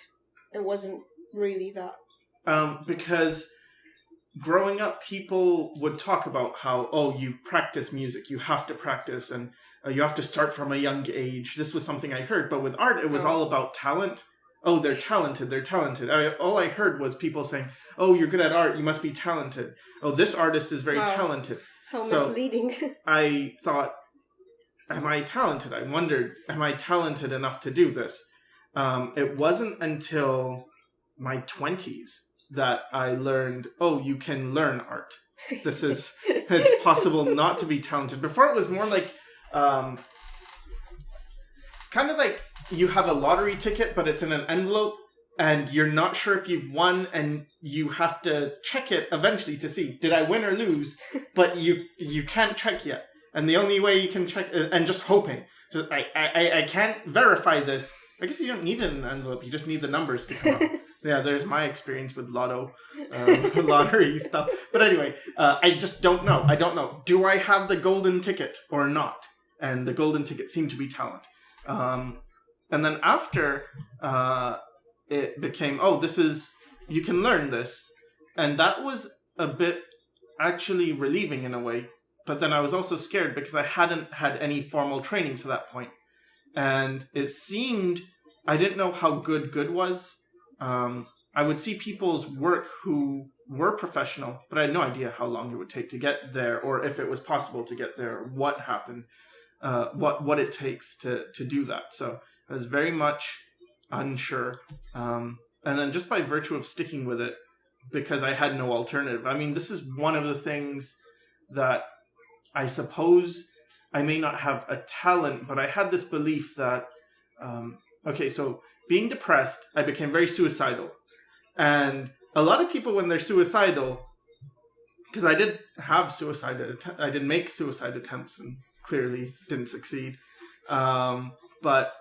it wasn't really that? Because growing up, people would talk about how, oh, you've practiced music, you have to practice, and you have to start from a young age. This was something I heard, but with art it was all about talent. Oh, they're talented. All I heard was people saying, oh, you're good at art, you must be talented. Oh, this artist is very talented. How misleading. I thought, am I talented? I wondered, am I talented enough to do this? It wasn't until my 20s that I learned, oh, you can learn art. It's possible not to be talented. Before it was more like, kind of like, you have a lottery ticket, but it's in an envelope, and you're not sure if you've won, and you have to check it eventually to see, did I win or lose? But you can't check yet. And the only way you can check, and just hoping. So I can't verify this. I guess you don't need an envelope, you just need the numbers to come up. Yeah, there's my experience with lottery stuff. But anyway, I just don't know. I don't know. Do I have the golden ticket or not? And the golden ticket seemed to be talent. And then after it became, oh, you can learn this. And that was a bit actually relieving in a way. But then I was also scared because I hadn't had any formal training to that point. And it seemed, I didn't know how good was. I would see people's work who were professional, but I had no idea how long it would take to get there, or if it was possible to get there, or what happened, what it takes to do that. So I was very much unsure. And then just by virtue of sticking with it, because I had no alternative. I mean, this is one of the things that I suppose I may not have a talent, but I had this belief that, so being depressed, I became very suicidal. And a lot of people, when they're suicidal, because I did have I did make suicide attempts and clearly didn't succeed. But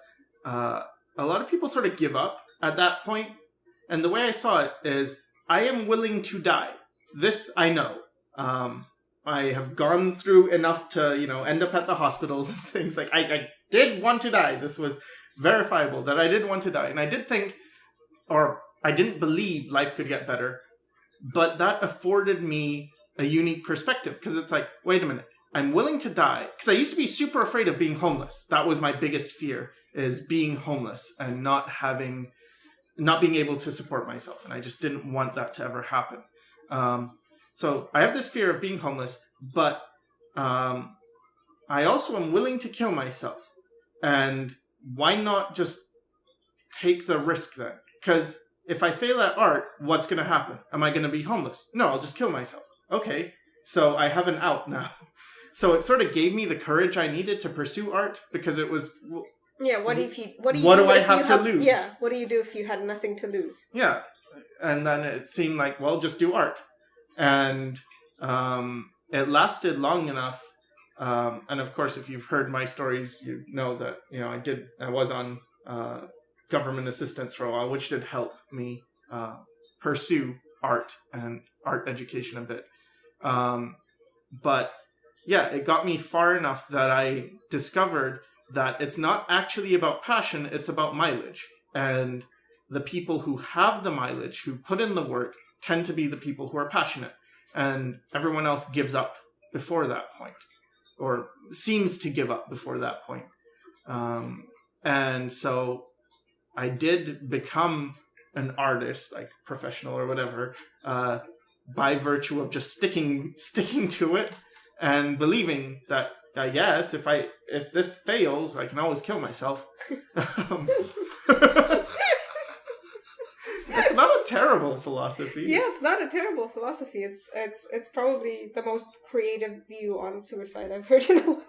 a lot of people sort of give up at that point. And the way I saw it is, I am willing to die. This I know. I have gone through enough to, end up at the hospitals and things. Like, I did want to die. This was verifiable that I did want to die. And I did think, or I didn't believe life could get better. But that afforded me a unique perspective. Because it's like, wait a minute. I'm willing to die. Because I used to be super afraid of being homeless. That was my biggest fear, is being homeless and not being able to support myself. And I just didn't want that to ever happen. So I have this fear of being homeless, but I also am willing to kill myself. And why not just take the risk then? Because if I fail at art, what's going to happen? Am I going to be homeless? No, I'll just kill myself. Okay, so I have an out now. So it sort of gave me the courage I needed to pursue art, because it was, Yeah, what do I have to lose? Yeah, what do you do if you had nothing to lose? Yeah, and then it seemed like, well, just do art. And it lasted long enough. And of course, if you've heard my stories, you know that, I was on government assistance for a while, which did help me pursue art and art education a bit. But yeah, it got me far enough that I discovered that it's not actually about passion, it's about mileage. And the people who have the mileage, who put in the work, tend to be the people who are passionate. And everyone else gives up before that point, or seems to give up before that point. And so I did become an artist, like professional or whatever, by virtue of just sticking to it and believing that, I guess, if this fails, I can always kill myself. It's not a terrible philosophy. Yeah, it's not a terrible philosophy. It's probably the most creative view on suicide I've heard in a while.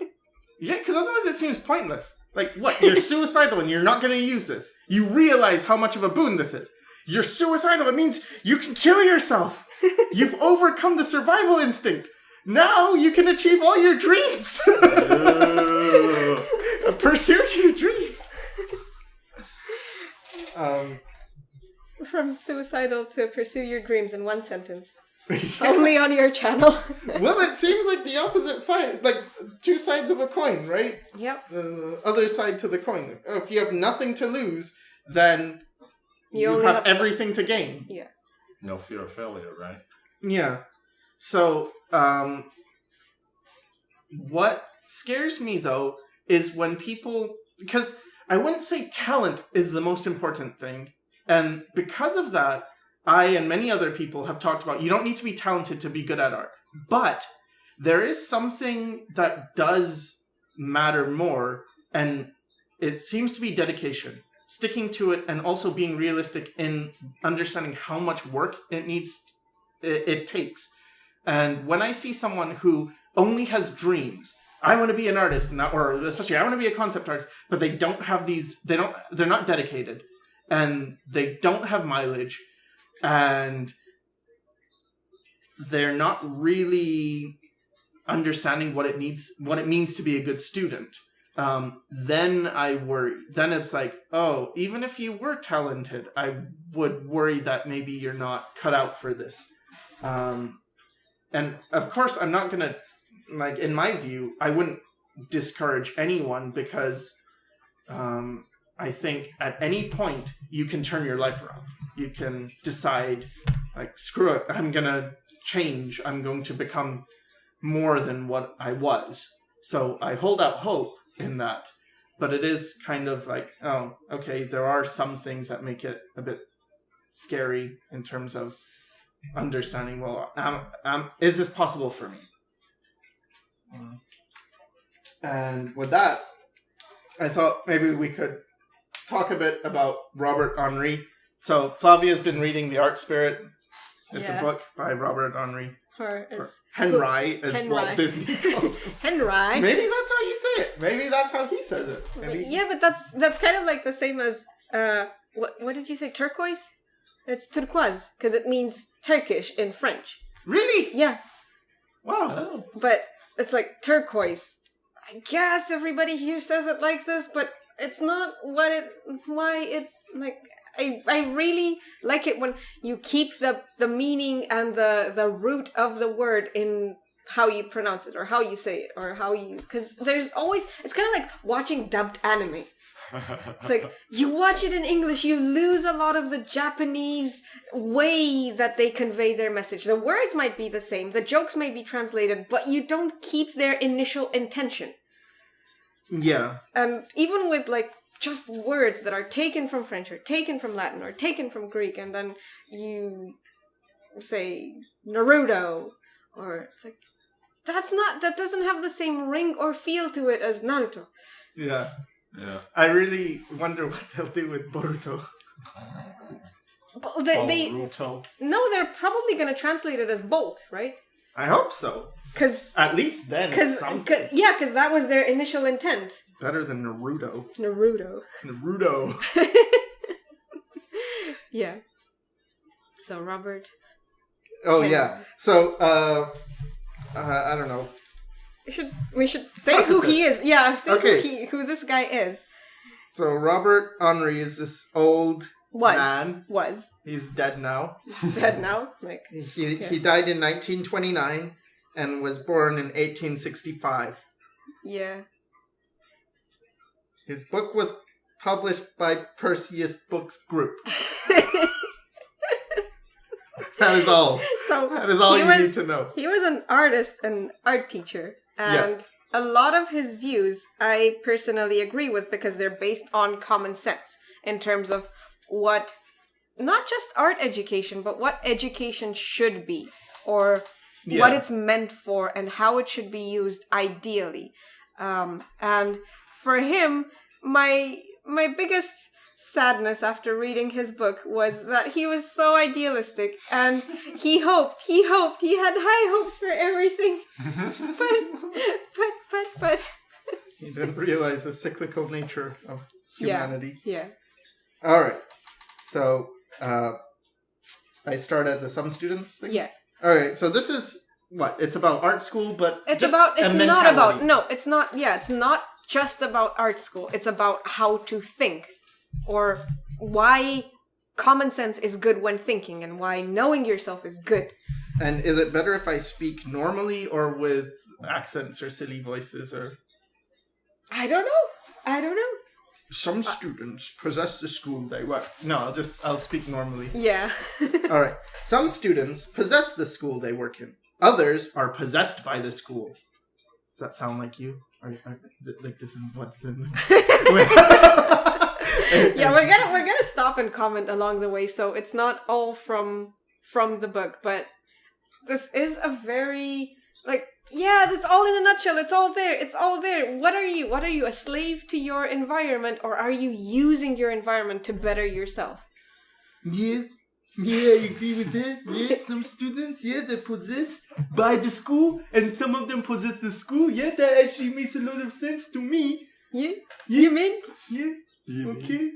Yeah, because otherwise it seems pointless. Like, what? You're suicidal and you're not going to use this. You realize how much of a boon this is. You're suicidal. It means you can kill yourself. You've overcome the survival instinct. Now you can achieve all your dreams. Pursue your dreams. From suicidal to pursue your dreams in one sentence. Yeah. Only on your channel. Well, it seems like the opposite side, like two sides of a coin, right? Yep. The other side to the coin. If you have nothing to lose, then you have everything to gain. Yeah. No fear of failure, right? Yeah. So, what scares me, though, is when people... Because I wouldn't say talent is the most important thing. And because of that, I and many other people have talked about you don't need to be talented to be good at art. But there is something that does matter more, and it seems to be dedication. Sticking to it and also being realistic in understanding how much work it takes. And when I see someone who only has dreams, I want to be an artist, or especially I want to be a concept artist, but they don't have they're not dedicated, and they don't have mileage, and they're not really understanding what it means to be a good student. Then I worry. Then it's like, oh, even if you were talented, I would worry that maybe you're not cut out for this. And of course, I'm not gonna, like, in my view, I wouldn't discourage anyone because I think at any point you can turn your life around. You can decide, like, screw it, I'm gonna change. I'm going to become more than what I was. So I hold out hope in that. But it is kind of like, oh, okay, there are some things that make it a bit scary in terms of understanding, well, is this possible for me? And with that, I thought maybe we could talk a bit about Robert Henri. So Flavia's been reading The Art Spirit. It's a book by Robert Henri. Or Henry, as Walt Disney calls him. Henry. Maybe that's how you say it. Maybe that's how he says it. Maybe. Yeah, but that's kind of like the same as what did you say? Turquoise? It's turquoise because it means Turkish in French. Really? Yeah. Wow. Oh. But it's like turquoise. I guess everybody here says it like this, but it's not I really like it when you keep the meaning and the root of the word in how you pronounce it or how you say it or how you... Because there's always... It's kind of like watching dubbed anime. It's like, you watch it in English, you lose a lot of the Japanese way that they convey their message. The words might be the same, the jokes may be translated, but you don't keep their initial intention. Yeah. And even with, like, just words that are taken from French or taken from Latin or taken from Greek, and then you say Naruto, or it's like, that doesn't have the same ring or feel to it as Naruto. Yeah. Yeah. I really wonder what they'll do with Boruto. No, they're probably going to translate it as Bolt, right? I hope so. Because at least then it's something. Because that was their initial intent. Better than Naruto. Naruto. Yeah. So Robert. Oh yeah. So I don't know. We should say who he is. Yeah, say who this guy is. So Robert Henri is this old man. He's dead now. Dead now? Like he died in 1929 and was born in 1865. Yeah. His book was published by Perseus Books Group. That is all. So that is all you need to know. He was an artist and art teacher. And a lot of his views I personally agree with because they're based on common sense in terms of what, not just art education, but what education should be or what it's meant for and how it should be used ideally. And for him, my biggest sadness after reading his book was that he was so idealistic and he had high hopes for everything. but he didn't realize the cyclical nature of humanity. Yeah. All right. So I start at the some students thing. Yeah. All right. So this is what? It's about art school, but it's not just about art school. It's about how to think. Or why common sense is good when thinking and why knowing yourself is good. And is it better if I speak normally or with accents or silly voices or... I don't know. Some students possess the school they work. No, I'll speak normally. Yeah. All right. Some students possess the school they work in. Others are possessed by the school. Does that sound like you? Like this is what's in... Yeah, we're gonna stop and comment along the way, so it's not all from the book, but this is a very that's all in a nutshell. It's all there. What are you, a slave to your environment, or are you using your environment to better yourself? Yeah, I agree with that. Yeah, some students, they're possessed by the school, and some of them possess the school. Yeah, that actually makes a lot of sense to me. Yeah? You mean? Yeah. Okay.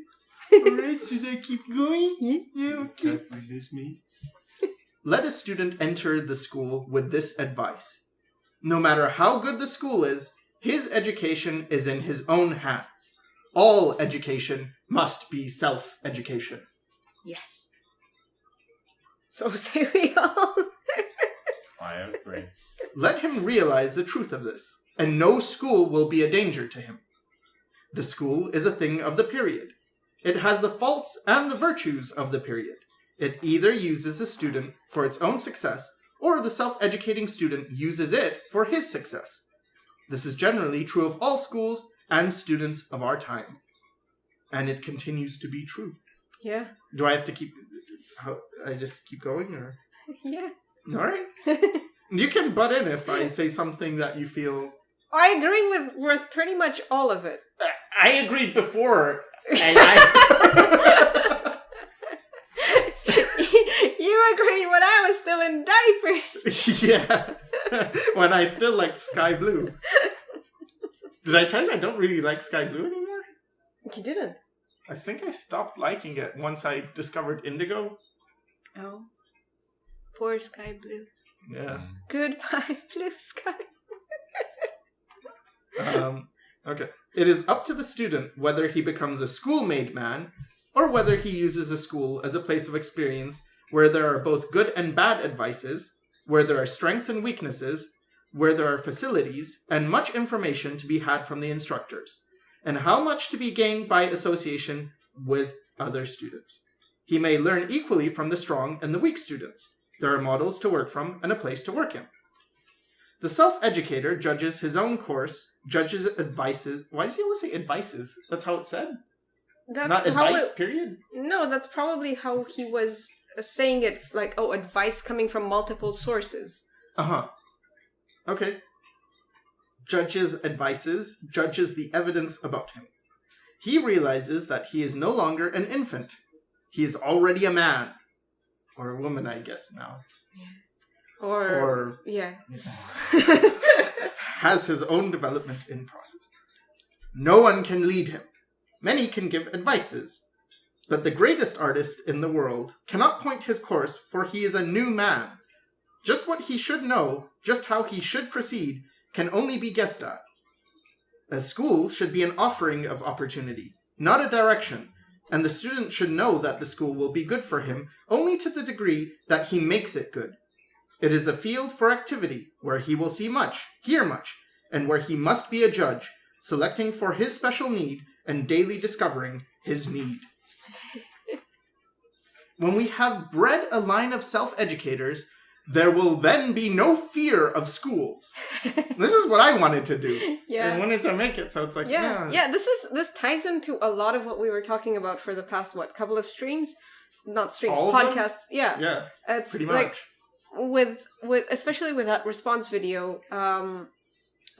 Alright, should I keep going? Yeah, okay. This me. Let a student enter the school with this advice. No matter how good the school is, his education is in his own hands. All education must be self-education. Yes. So say we all. I agree. Let him realize the truth of this, and no school will be a danger to him. The school is a thing of the period. It has the faults and the virtues of the period. It either uses the student for its own success, or the self-educating student uses it for his success. This is generally true of all schools and students of our time. And it continues to be true. Yeah. Do I have to keep... I just keep going, or...? Yeah. All right. You can butt in if I say something that you feel... I agree with pretty much all of it. I agreed before, and You agreed when I was still in diapers. Yeah. When I still liked sky blue. Did I tell you I don't really like sky blue anymore? You didn't. I think I stopped liking it once I discovered indigo. Oh. Poor sky blue. Yeah. Goodbye, blue sky. Okay. It is up to the student whether he becomes a school-made man or whether he uses the school as a place of experience where there are both good and bad advices, where there are strengths and weaknesses, where there are facilities and much information to be had from the instructors, and how much to be gained by association with other students. He may learn equally from the strong and the weak students. There are models to work from and a place to work in. The self-educator judges his own course, judges advices. Why does he always say advices? That's how it's said? Not advice, period? No, that's probably how he was saying it, like, advice coming from multiple sources. Uh-huh. Okay. Judges advices, judges the evidence about him. He realizes that he is no longer an infant. He is already a man. Or a woman, I guess, now. Or yeah. has his own development in process. No one can lead him. Many can give advices. But the greatest artist in the world cannot point his course, for he is a new man. Just what he should know, just how he should proceed, can only be guessed at. A school should be an offering of opportunity, not a direction, and the student should know that the school will be good for him only to the degree that he makes it good. It is a field for activity, where he will see much, hear much, and where he must be a judge, selecting for his special need and daily discovering his need. When we have bred a line of self-educators, there will then be no fear of schools. This is what I wanted to do. Yeah. I wanted to make it so it's like, yeah. This ties into a lot of what we were talking about for the past couple of streams, not streams, all podcasts. Yeah, yeah. It's pretty like much with especially with that response video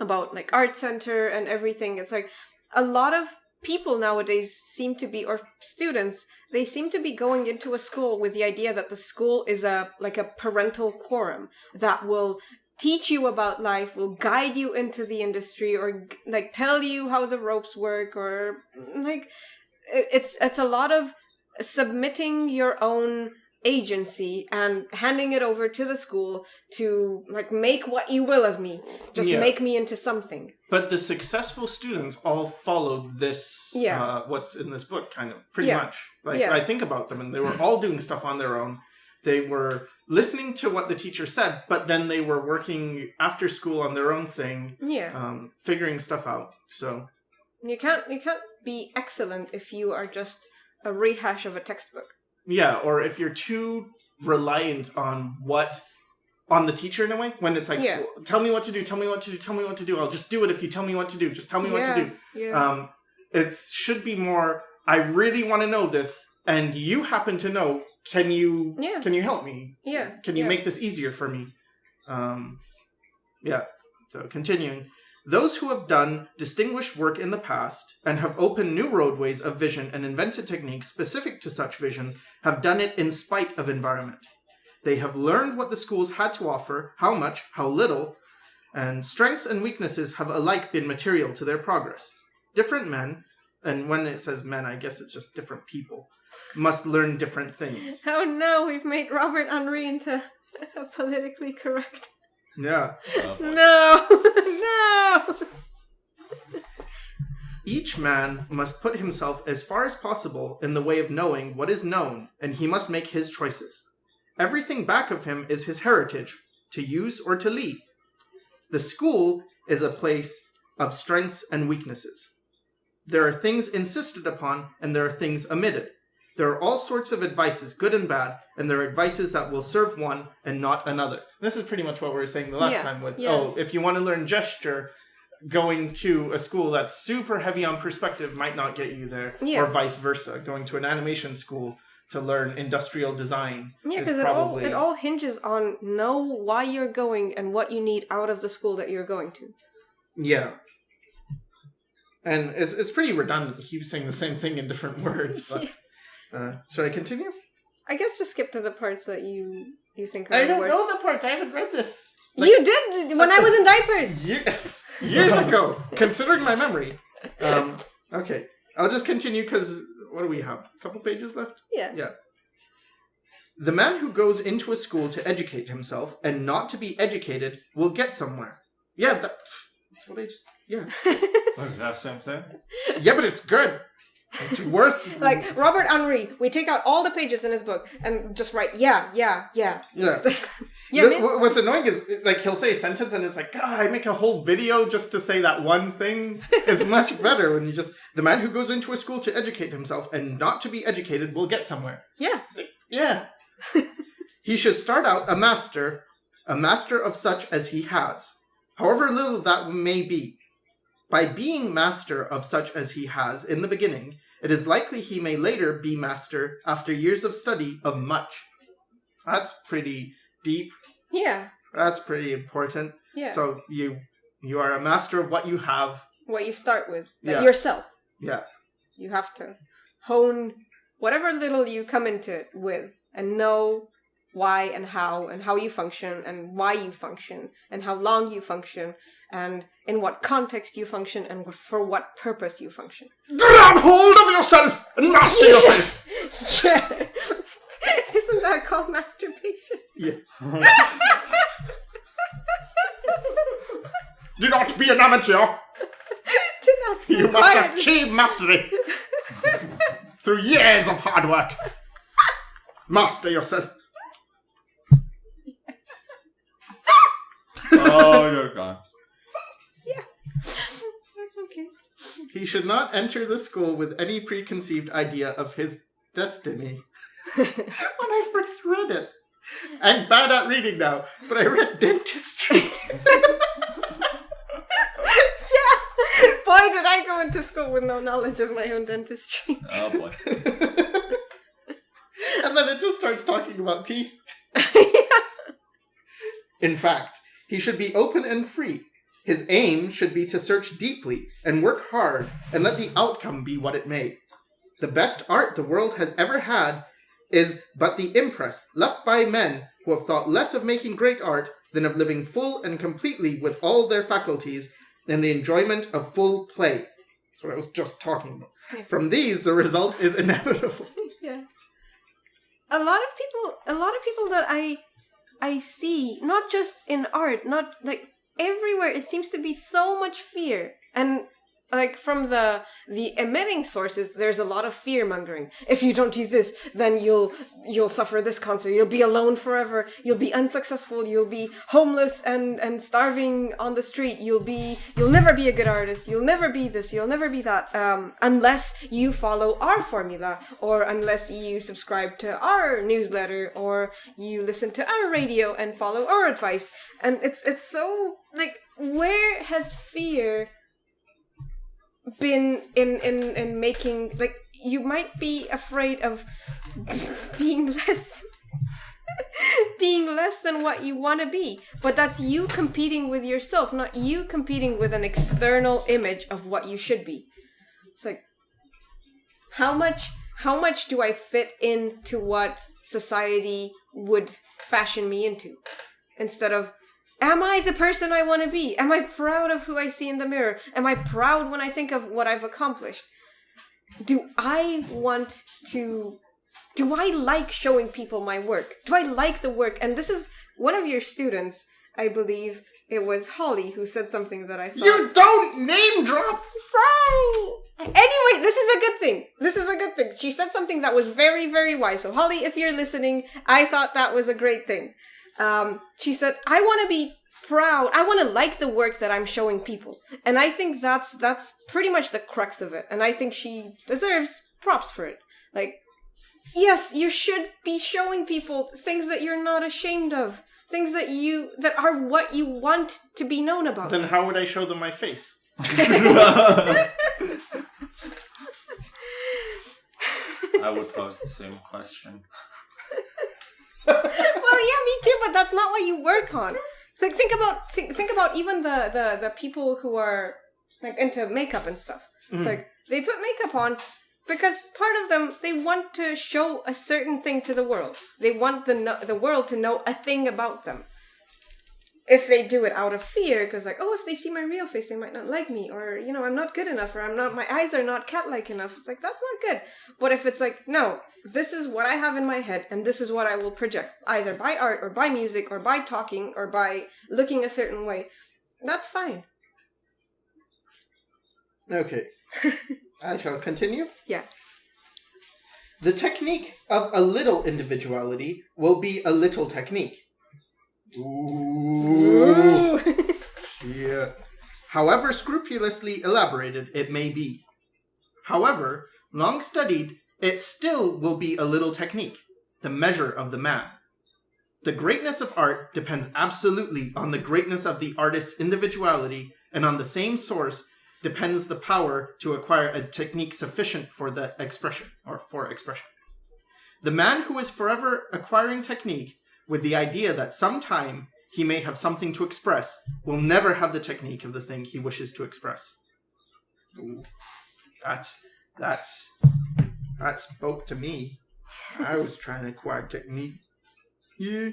about like art center and everything. It's like a lot of people nowadays seem to be, or students, they seem to be going into a school with the idea that the school is a parental quorum that will teach you about life, will guide you into the industry, or like tell you how the ropes work, or like it's a lot of submitting your own agency and handing it over to the school to like make what you will of me, just make me into something. But the successful students all followed this what's in this book kind of pretty much. Like I think about them, and they were all doing stuff on their own. They were listening to what the teacher said, but then they were working after school on their own thing, figuring stuff out. So you can't be excellent if you are just a rehash of a textbook. Yeah, or if you're too reliant on the teacher in a way, when it's like, tell me what to do, tell me what to do, tell me what to do. I'll just do it if you tell me what to do. Just tell me what to do. Yeah. It should be more, I really want to know this, and you happen to know. Can you help me? Yeah. Can you make this easier for me? So continuing. Those who have done distinguished work in the past and have opened new roadways of vision and invented techniques specific to such visions have done it in spite of environment. They have learned what the schools had to offer, how much, how little, and strengths and weaknesses have alike been material to their progress. Different men, and when it says men, I guess it's just different people, must learn different things. Oh no, we've made Robert Henri into politically correct. Yeah. No! Each man must put himself as far as possible in the way of knowing what is known, and he must make his choices. Everything back of him is his heritage, to use or to leave. The school is a place of strengths and weaknesses. There are things insisted upon, and there are things omitted. There are all sorts of advices, good and bad, and there are advices that will serve one and not another. This is pretty much what we were saying the last time with, if you want to learn gesture, going to a school that's super heavy on perspective might not get you there, or vice versa. Going to an animation school to learn industrial design. Yeah, because it all hinges on know why you're going and what you need out of the school that you're going to. Yeah. And it's pretty redundant. He was saying the same thing in different words, but... should I continue? I guess just skip to the parts that you think are I don't know the parts. I haven't read this. You did when I was in diapers. Years ago, considering my memory. Okay. I'll just continue because what do we have? A couple pages left? Yeah. The man who goes into a school to educate himself and not to be educated will get somewhere. Yeah, that's what I just... Yeah. Is that the same thing? Yeah, but it's good. It's worth... Like, Robert Henri, we take out all the pages in his book and just write, yeah. What's annoying is, like, he'll say a sentence and it's like, God, I make a whole video just to say that one thing. It's much better when you just... The man who goes into a school to educate himself and not to be educated will get somewhere. Yeah. Yeah. He should start out a master of such as he has, however little that may be. By being master of such as he has in the beginning, it is likely he may later be master after years of study of much. That's pretty deep. Yeah. That's pretty important. Yeah. So you are a master of what you have. What you start with. Yourself. Yeah. You have to hone whatever little you come into it with and know why and how you function and why you function and how long you function and in what context you function and for what purpose you function. Grab hold of yourself and master yourself! Yeah. Isn't that called masturbation? Yeah. Do not be an amateur! You must have achieved mastery through years of hard work. Master yourself. Oh, you're gone. Yeah. That's okay. He should not enter the school with any preconceived idea of his destiny. When I first read it, I'm bad at reading now, but I read dentistry. Boy, did I go into school with no knowledge of my own dentistry. Oh boy. And then it just starts talking about teeth. In fact, he should be open and free. His aim should be to search deeply and work hard and let the outcome be what it may. The best art the world has ever had is but the impress left by men who have thought less of making great art than of living full and completely with all their faculties and the enjoyment of full play. That's what I was just talking about. Yeah. From these, the result is inevitable. Yeah. A lot of people that I see, not just in art, not like everywhere, it seems to be so much fear. And like from the emitting sources, there's a lot of fear mongering. If you don't use this, then you'll suffer this cancer. You'll be alone forever. You'll be unsuccessful. You'll be homeless and starving on the street. You'll never be a good artist. You'll never be this. You'll never be that. Unless you follow our formula, or unless you subscribe to our newsletter, or you listen to our radio and follow our advice. And it's so like, where has fear been in making, like, you might be afraid of being less than what you want to be, but that's you competing with yourself, not you competing with an external image of what you should be. It's like, how much do I fit into what society would fashion me into, instead of, am I the person I want to be? Am I proud of who I see in the mirror? Am I proud when I think of what I've accomplished? Do I like showing people my work? Do I like the work? And this is one of your students, I believe it was Holly, who said something that I thought... You don't name drop! Sorry! Anyway, this is a good thing. She said something that was very, very wise. So Holly, if you're listening, I thought that was a great thing. She said, I want to be proud. I want to like the work that I'm showing people. And I think that's pretty much the crux of it. And I think she deserves props for it. Like, yes, you should be showing people things that you're not ashamed of. Things that are what you want to be known about. Then how would I show them my face? I would pose the same question. Well, yeah, me too, but that's not what you work on. So like, think about even the people who are like into makeup and stuff. It's like they put makeup on because part of them, they want to show a certain thing to the world. They want the world to know a thing about them. If they do it out of fear, because like, oh, if they see my real face, they might not like me, or, you know, I'm not good enough, or my eyes are not cat-like enough. It's like, that's not good. But if it's like, no, this is what I have in my head, and this is what I will project, either by art, or by music, or by talking, or by looking a certain way, that's fine. Okay. I shall continue? Yeah. The technique of a little individuality will be a little technique. Ooh. Yeah. However scrupulously elaborated it may be. However long studied, it still will be a little technique, the measure of the man. The greatness of art depends absolutely on the greatness of the artist's individuality, and on the same source depends the power to acquire a technique sufficient for the expression, or for expression. The man who is forever acquiring technique with the idea that sometime he may have something to express will never have the technique of the thing he wishes to express. Ooh, that spoke to me. I was trying to acquire technique. Yeah.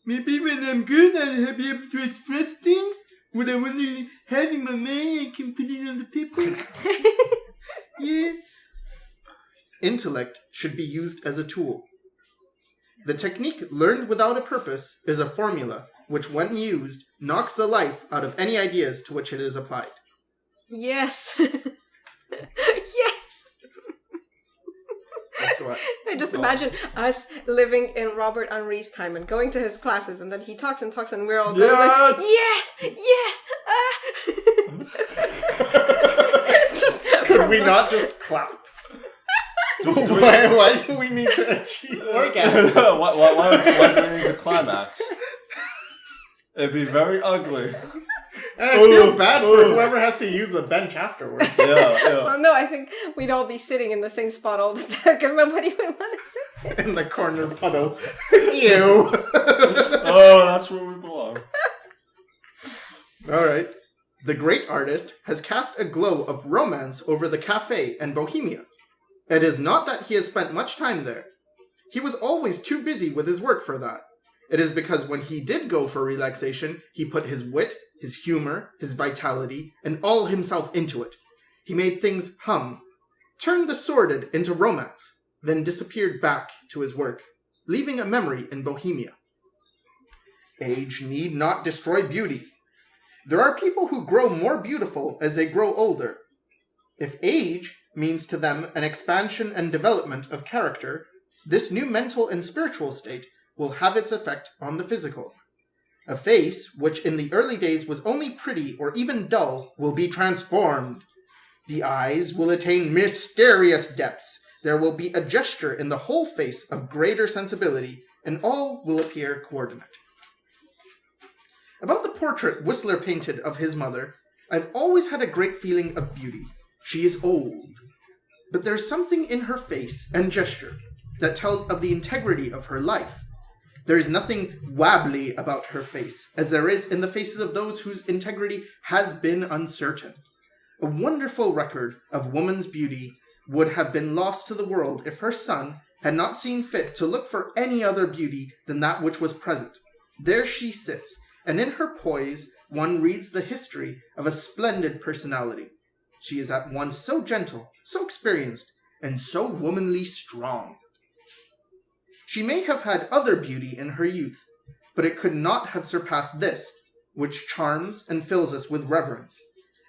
Maybe when I'm good, I'll be able to express things. What I want to have in my mind, I can put it on the paper. Yeah. Intellect should be used as a tool. The technique learned without a purpose is a formula which, when used, knocks the life out of any ideas to which it is applied. Yes. Yes. That's what? I just imagine us living in Robert Henri's time and going to his classes, and then he talks and talks, and we're all going like, yes, yes. Just could we not just clap? Why do we need to achieve orgasm? why do we need to climax? It'd be very ugly. And I feel bad for whoever has to use the bench afterwards. Yeah. Well, no, I think we'd all be sitting in the same spot all the time because nobody would want to sit there. In the corner puddle. Ew. Oh, that's where we belong. Alright. The great artist has cast a glow of romance over the cafe and Bohemia. It is not that he has spent much time there. He was always too busy with his work for that. It is because when he did go for relaxation, he put his wit, his humor, his vitality, and all himself into it. He made things hum, turned the sordid into romance, then disappeared back to his work, leaving a memory in Bohemia. Age need not destroy beauty. There are people who grow more beautiful as they grow older. If age means to them an expansion and development of character, this new mental and spiritual state will have its effect on the physical. A face, which in the early days was only pretty or even dull, will be transformed. The eyes will attain mysterious depths. There will be a gesture in the whole face of greater sensibility, and all will appear coordinate. About the portrait Whistler painted of his mother, I've always had a great feeling of beauty. She is old, but there's something in her face and gesture that tells of the integrity of her life. There is nothing wabbly about her face, as there is in the faces of those whose integrity has been uncertain. A wonderful record of woman's beauty would have been lost to the world if her son had not seen fit to look for any other beauty than that which was present. There she sits, and in her poise one reads the history of a splendid personality. She is at once so gentle, so experienced, and so womanly strong. She may have had other beauty in her youth, but it could not have surpassed this, which charms and fills us with reverence.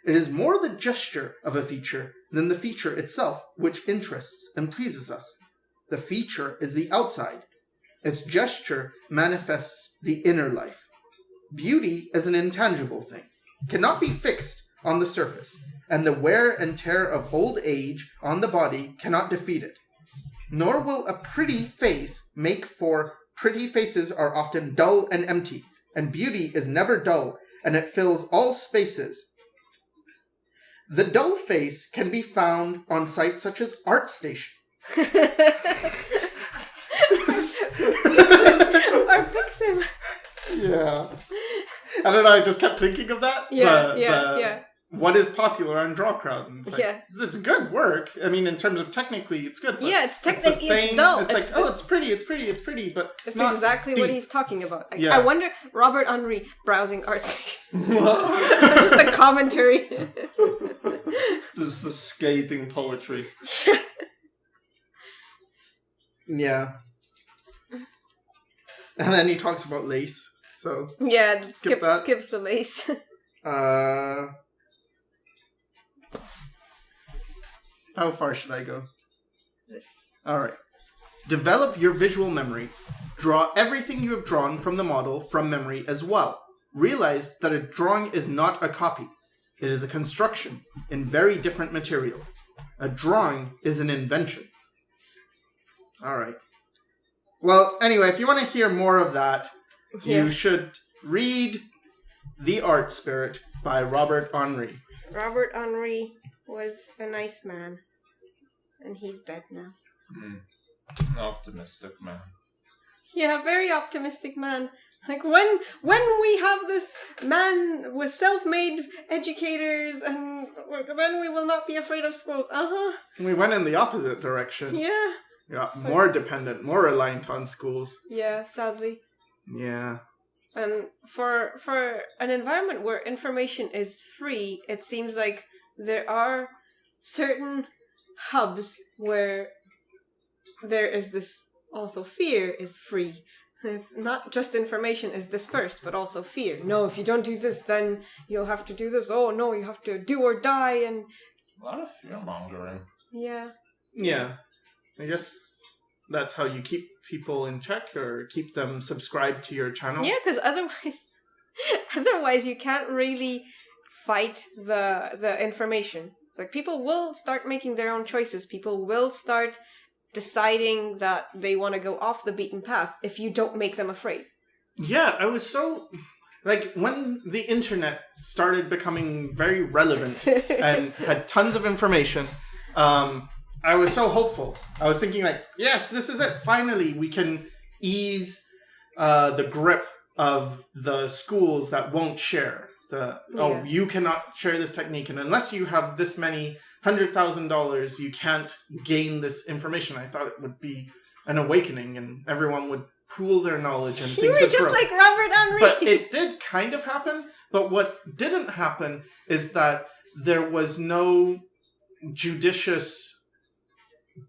It is more the gesture of a feature than the feature itself which interests and pleases us. The feature is the outside. Its gesture manifests the inner life. Beauty is an intangible thing, cannot be fixed on the surface, and the wear and tear of old age on the body cannot defeat it. Nor will a pretty face make, for pretty faces are often dull and empty, and beauty is never dull, and it fills all spaces. The dull face can be found on sites such as ArtStation. Or Pixim. Yeah. I don't know, I just kept thinking of that. Yeah. What is popular on Drawcrowd? And it's like, it's good work. I mean, in terms of technically, it's good. But it's technically it's dull. It's like, it's pretty, but it's not exactly deep. what he's talking about. I wonder, Robert Henri browsing ArtStation. Just a commentary. This is the scathing poetry. Yeah. And then he talks about lace. So skips the lace. How far should I go? This. All right. Develop your visual memory. Draw everything you have drawn from the model from memory as well. Realize that a drawing is not a copy. It is a construction in very different material. A drawing is an invention. All right. Well, anyway, if you want to hear more of that, you should read The Art Spirit by Robert Henri. Robert Henri was a nice man. And he's dead now. Optimistic man. Yeah, very optimistic man. Like when we have this man with self-made educators, and then we will not be afraid of schools. We went in the opposite direction. Yeah. Yeah, more dependent, more reliant on schools. Yeah, sadly. Yeah. And for an environment where information is free, it seems like there are certain hubs where there is this also fear is free. Not just information is dispersed, but also fear. No, if you don't do this, then you'll have to do this. Oh no, you have to do or die. And a lot of fear mongering. Yeah. Yeah. I guess that's how you keep people in check or keep them subscribed to your channel. Yeah, because otherwise you can't really fight the information. It's like people will start making their own choices. People will start deciding that they want to go off the beaten path if you don't make them afraid. Yeah, I was so... Like, when the internet started becoming very relevant and had tons of information, I was so hopeful. I was thinking like, yes, this is it. Finally, we can ease the grip of the schools that won't share. You cannot share this technique. And unless you have this many $100,000, you can't gain this information. I thought it would be an awakening and everyone would pool their knowledge and things would grow. You were just like Robert Henry. But it did kind of happen. But what didn't happen is that there was no judicious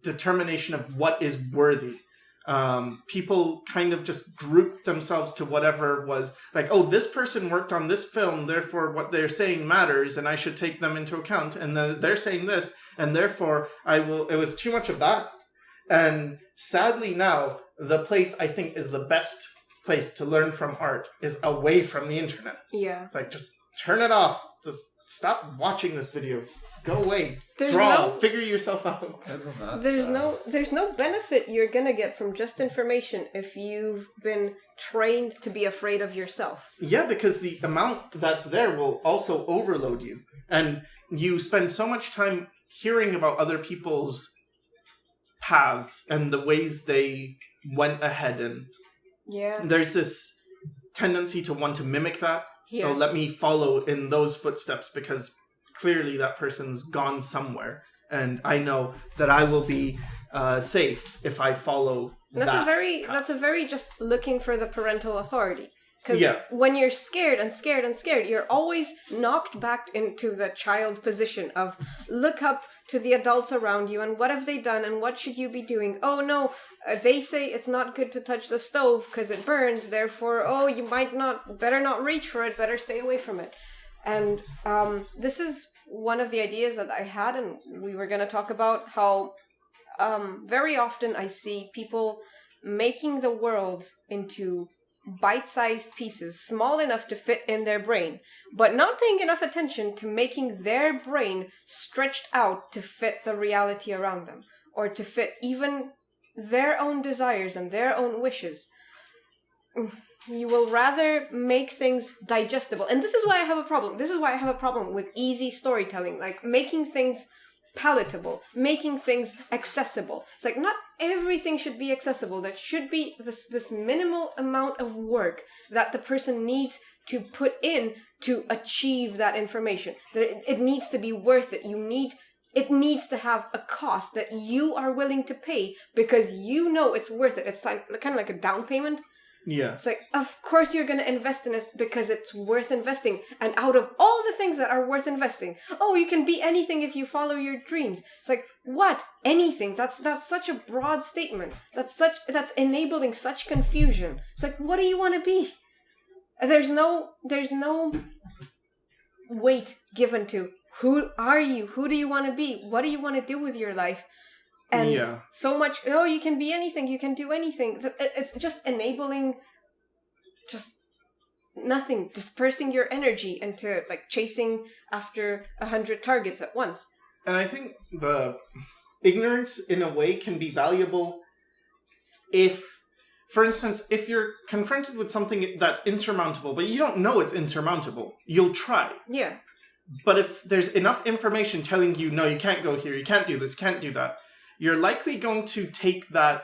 determination of what is worthy. People kind of just grouped themselves to whatever was like, oh, this person worked on this film, therefore what they're saying matters and I should take them into account. And they're saying this and therefore I will. It was too much of that. And sadly now, the place I think is the best place to learn from art is away from the internet. Yeah. It's like, just turn it off. Just stop watching this video. Go away. Draw. Figure yourself out. There's no benefit you're gonna get from just information if you've been trained to be afraid of yourself. Yeah, because the amount that's there will also overload you. And you spend so much time hearing about other people's paths and the ways they went ahead in. Yeah. There's this tendency to want to mimic that. Yeah. Oh, let me follow in those footsteps because clearly that person's gone somewhere. And I know that I will be safe if I follow that's a very just looking for the parental authority. Because when you're scared and scared and scared, you're always knocked back into the child position of look up to the adults around you and what have they done and what should you be doing? Oh no, they say it's not good to touch the stove because it burns, therefore, oh, you better not reach for it, better stay away from it. And this is one of the ideas that I had, and we were going to talk about how very often I see people making the world into bite-sized pieces, small enough to fit in their brain, but not paying enough attention to making their brain stretched out to fit the reality around them, or to fit even their own desires and their own wishes. You will rather make things digestible. And this is why I have a problem. This is why I have a problem with easy storytelling, like making things palatable, making things accessible. It's like not everything should be accessible. There should be this minimal amount of work that the person needs to put in to achieve that information. It needs to be worth it. It needs to have a cost that you are willing to pay because you know it's worth it. It's like kind of like a down payment. Yeah. It's like, of course you're going to invest in it because it's worth investing. And out of all the things that are worth investing, oh, you can be anything if you follow your dreams. It's like, what? Anything? That's such a broad statement. That's enabling such confusion. It's like, what do you want to be? There's no weight given to who are you? Who do you want to be? What do you want to do with your life? And so much, oh, you can be anything, you can do anything. It's just enabling just nothing, dispersing your into into like chasing after 100 targets at once. And I think the ignorance in a way can be valuable if, for instance, if you're confronted with something that's insurmountable, but you don't know it's insurmountable, you'll try. Yeah. But if there's enough information telling you, no, you can't go here, you can't do this, you can't do that, you're likely going to take that,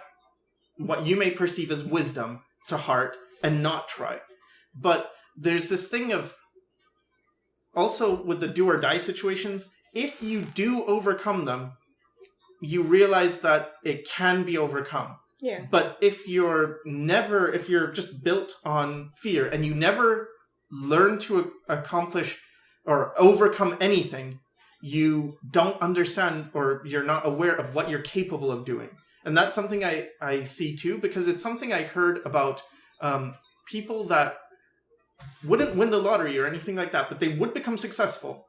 what you may perceive as wisdom, to heart and not try. But there's this thing of, also with the do or die situations, if you do overcome them, you realize that it can be overcome. Yeah. But if you're just built on fear and you never learn to accomplish or overcome anything, you don't understand or you're not aware of what you're capable of doing. And that's something I see too, because it's something I heard about people that wouldn't win the lottery or anything like that, but they would become successful.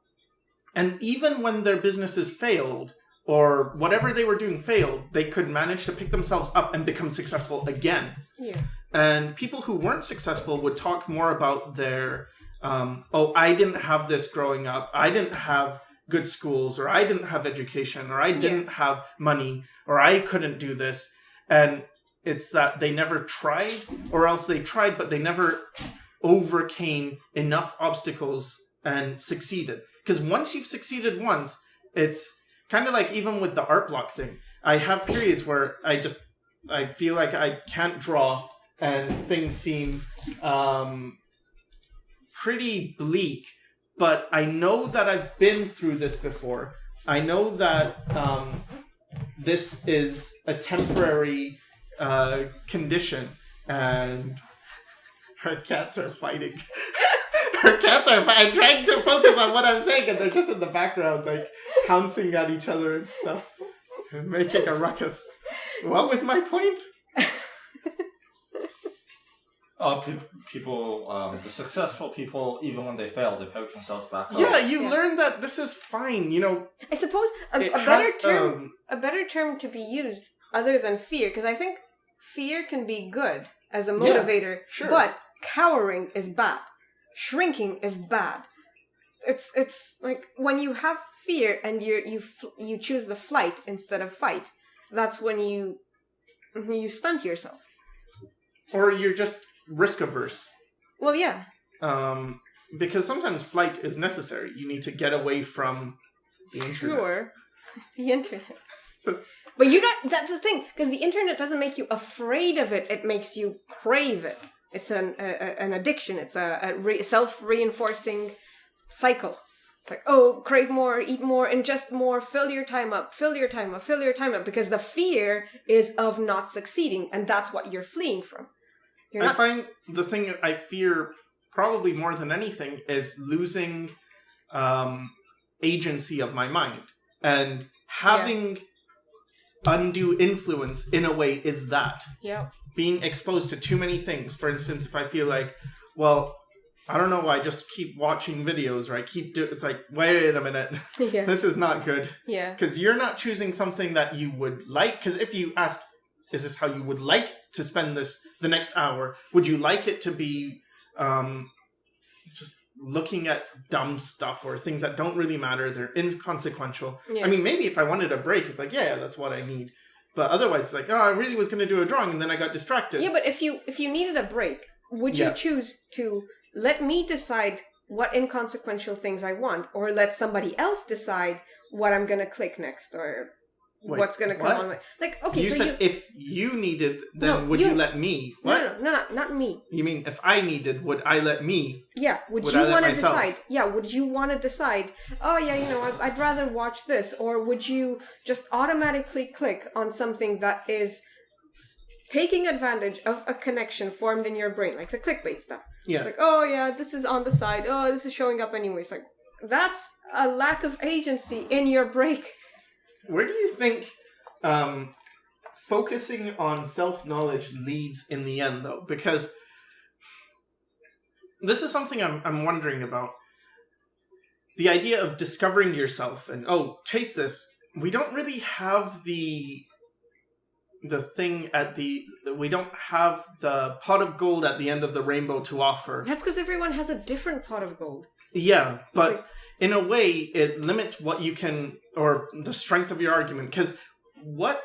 And even when their businesses failed or whatever they were doing failed, they could manage to pick themselves up and become successful again. Yeah. And people who weren't successful would talk more about their, I didn't have this growing up. I didn't have good schools, or I didn't have education, or I didn't have money, or I couldn't do this. And it's that they never tried, or else they tried, but they never overcame enough obstacles and succeeded. Because once you've succeeded once, it's kind of like even with the art block thing. I have periods where I feel like I can't draw and things seem pretty bleak, but I know that I've been through this before. I know that this is a temporary condition, and her cats are fighting. Her cats are fighting. I'm trying to focus on what I'm saying, and they're just in the background, like, pouncing at each other and stuff, and making a ruckus. What was my point? People, the successful people, even when they fail, they poke themselves back up. Yeah, you learn that this is fine, you know. I suppose a better term to be used other than fear, because I think fear can be good as a motivator, sure. But cowering is bad. Shrinking is bad. It's like when you have fear and you choose the flight instead of fight. That's when you stunt yourself. Or you're just risk averse. Well, yeah. Because sometimes flight is necessary. You need to get away from the internet. Sure, the internet. But you don't. That's the thing, because the internet doesn't make you afraid of it. It makes you crave it. It's an addiction. It's a self-reinforcing cycle. It's like, oh, crave more, eat more, ingest more, fill your time up, because the fear is of not succeeding, and that's what you're fleeing from. I find the thing that I fear probably more than anything is losing agency of my mind. And having undue influence, in a way, is that. Yeah. Being exposed to too many things. For instance, if I feel like, well, I don't know, I just keep watching videos, or I keep it's like, wait a minute, this is not good. Yeah. Because you're not choosing something that you would like. Because if you ask, is this how you would like to spend the next hour? Would you like it to be just looking at dumb stuff or things that don't really matter? They're inconsequential. Yeah. I mean, maybe if I wanted a break, it's like, yeah, that's what I need. But otherwise, it's like, oh, I really was going to do a drawing, and then I got distracted. Yeah, but if you needed a break, would you choose to let me decide what inconsequential things I want, or let somebody else decide what I'm going to click next, or what's going to come on? Like, okay, you said if you needed, then would you let me? What? No, not me. You mean if I needed, would I let me? Yeah, would you want to decide? Yeah, would you want to decide, oh yeah, you know, I'd rather watch this, or would you just automatically click on something that is taking advantage of a connection formed in your brain, like the clickbait stuff? Yeah. It's like, oh yeah, this is on the side. Oh, this is showing up anyway. It's like, that's a lack of agency in your break. Where do you think focusing on self-knowledge leads in the end, though? Because this is something I'm wondering about. The idea of discovering yourself and, chase this. We don't really have the thing we don't have the pot of gold at the end of the rainbow to offer. That's because everyone has a different pot of gold. Yeah, but in a way, it limits what you can, or the strength of your argument. Because what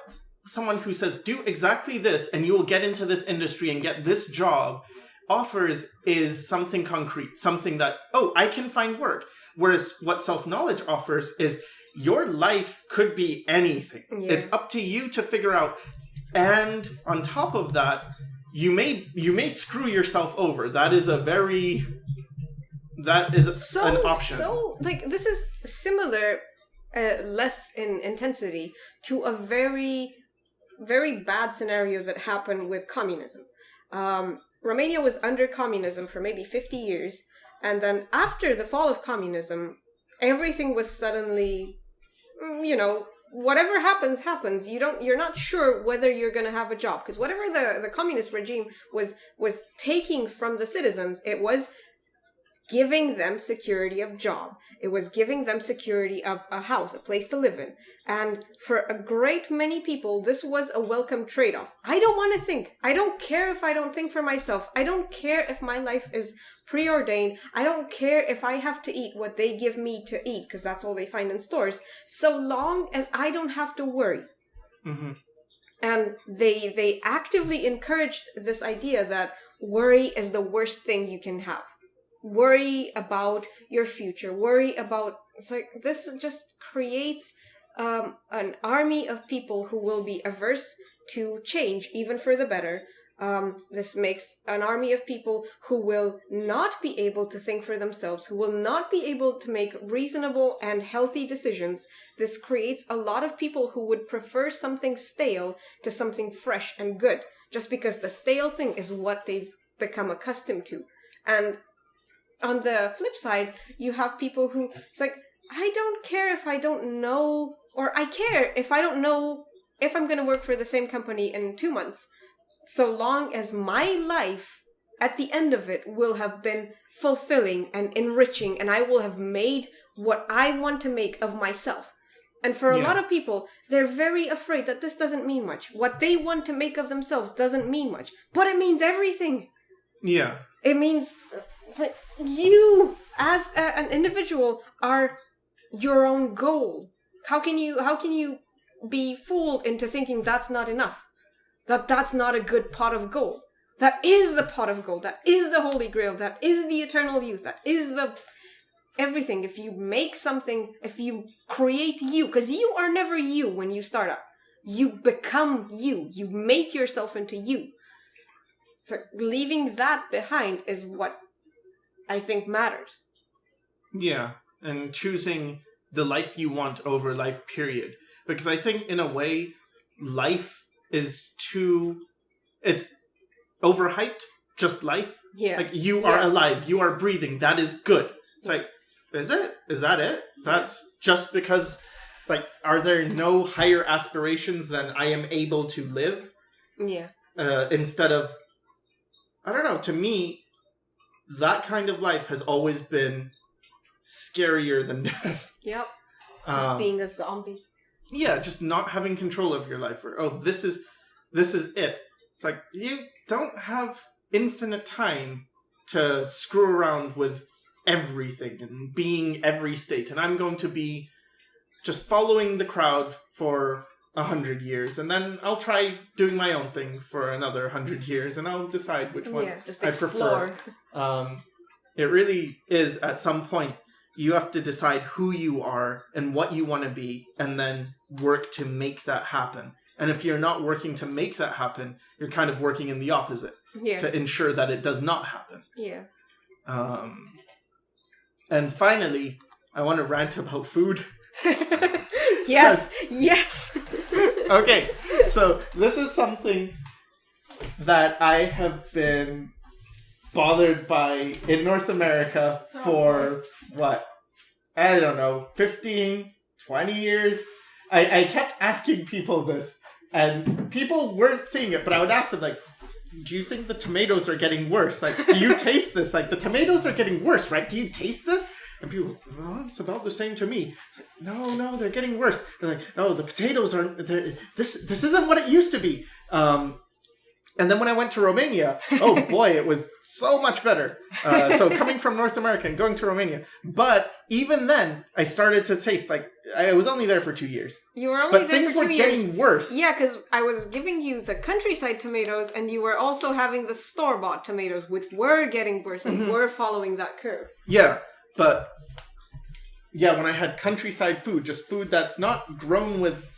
someone who says, do exactly this and you will get into this industry and get this job offers is something concrete, something that, I can find work. Whereas what self-knowledge offers is your life could be anything. Yeah. It's up to you to figure out. And on top of that, you may screw yourself over. That is an option. So, like, this is similar, less in intensity, to a very very bad scenario that happened with communism. Romania was under communism for maybe 50 years, and then after the fall of communism, everything was suddenly, whatever happens. You're not sure whether you're going to have a job, because whatever the communist regime was taking from the citizens, it was giving them security of job. It was giving them security of a house, a place to live in. And for a great many people, this was a welcome trade-off. I don't want to think. I don't care if I don't think for myself. I don't care if my life is preordained. I don't care if I have to eat what they give me to eat, because that's all they find in stores, so long as I don't have to worry. Mm-hmm. And they actively encouraged this idea that worry is the worst thing you can have. Worry about your future. Worry about... It's like, this just creates an army of people who will be averse to change, even for the better. This makes an army of people who will not be able to think for themselves, who will not be able to make reasonable and healthy decisions. This creates a lot of people who would prefer something stale to something fresh and good, just because the stale thing is what they've become accustomed to. And on the flip side, you have people who, it's like, I don't care if I don't know, or I care if I don't know if I'm going to work for the same company in 2 months, so long as my life at the end of it will have been fulfilling and enriching, and I will have made what I want to make of myself. And for a lot of people, they're very afraid that this doesn't mean much. What they want to make of themselves doesn't mean much, but it means everything. Yeah. It means... like, you as an individual are your own goal. How can you be fooled into thinking that's not enough? That's not a good pot of gold? That is the pot of gold. That is the Holy Grail. That is the eternal youth. That is the everything. If you make something, if you create you, because you are never you when you start up. You become you. You make yourself into you. So leaving that behind is what I think matters. Yeah, and choosing the life you want over life, period. Because I think, in a way, life is it's overhyped, just life. Yeah. Like, you are alive, you are breathing, that is good. It's like, is it? Is that it? That's just because, like, are there no higher aspirations than I am able to live? Yeah. Instead of, I don't know, to me, that kind of life has always been scarier than death. Yep. Just being a zombie. Yeah, just not having control of your life. Or, this is it. It's like, you don't have infinite time to screw around with everything and being every state. And I'm going to be just following the crowd for 100 years, and then I'll try doing my own thing for another 100 years, and I'll decide which one I prefer. It really is, at some point, you have to decide who you are and what you want to be, and then work to make that happen. And if you're not working to make that happen, you're kind of working in the opposite to ensure that it does not happen. Yeah. And finally, I want to rant about food. Yes. Yes. Okay, so this is something that I have been bothered by in North America for, what? I don't know, 15, 20 years? I kept asking people this, and people weren't seeing it, but I would ask them, like, do you think the tomatoes are getting worse? Like, do you taste this? Like, the tomatoes are getting worse, right? Do you taste this? And people, well, it's about the same to me. It's like, no, they're getting worse. They're like, oh, the potatoes aren't, this isn't what it used to be. And then when I went to Romania, oh boy, it was so much better. So coming from North America and going to Romania. But even then, I started to taste, like, I was only there for 2 years. You were only there for 2 years. But things were getting worse. Yeah, because I was giving you the countryside tomatoes, and you were also having the store-bought tomatoes, which were getting worse and were following that curve. Yeah, but yeah, when I had countryside food, just food that's not grown with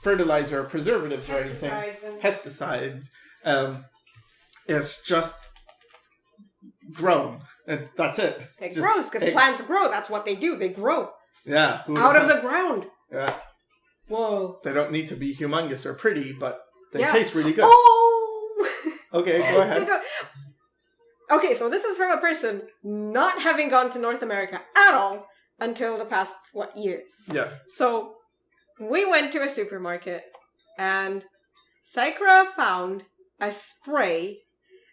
fertilizer or preservatives or anything, pesticides, it's just grown. And that's it. It grows, because plants grow. That's what they do. They grow. Yeah. Out of the ground. Yeah. Whoa. They don't need to be humongous or pretty, but They taste really good. Oh! Okay, go ahead. Okay, so this is from a person not having gone to North America at all until the past, year? Yeah. So, we went to a supermarket, and Sycra found a spray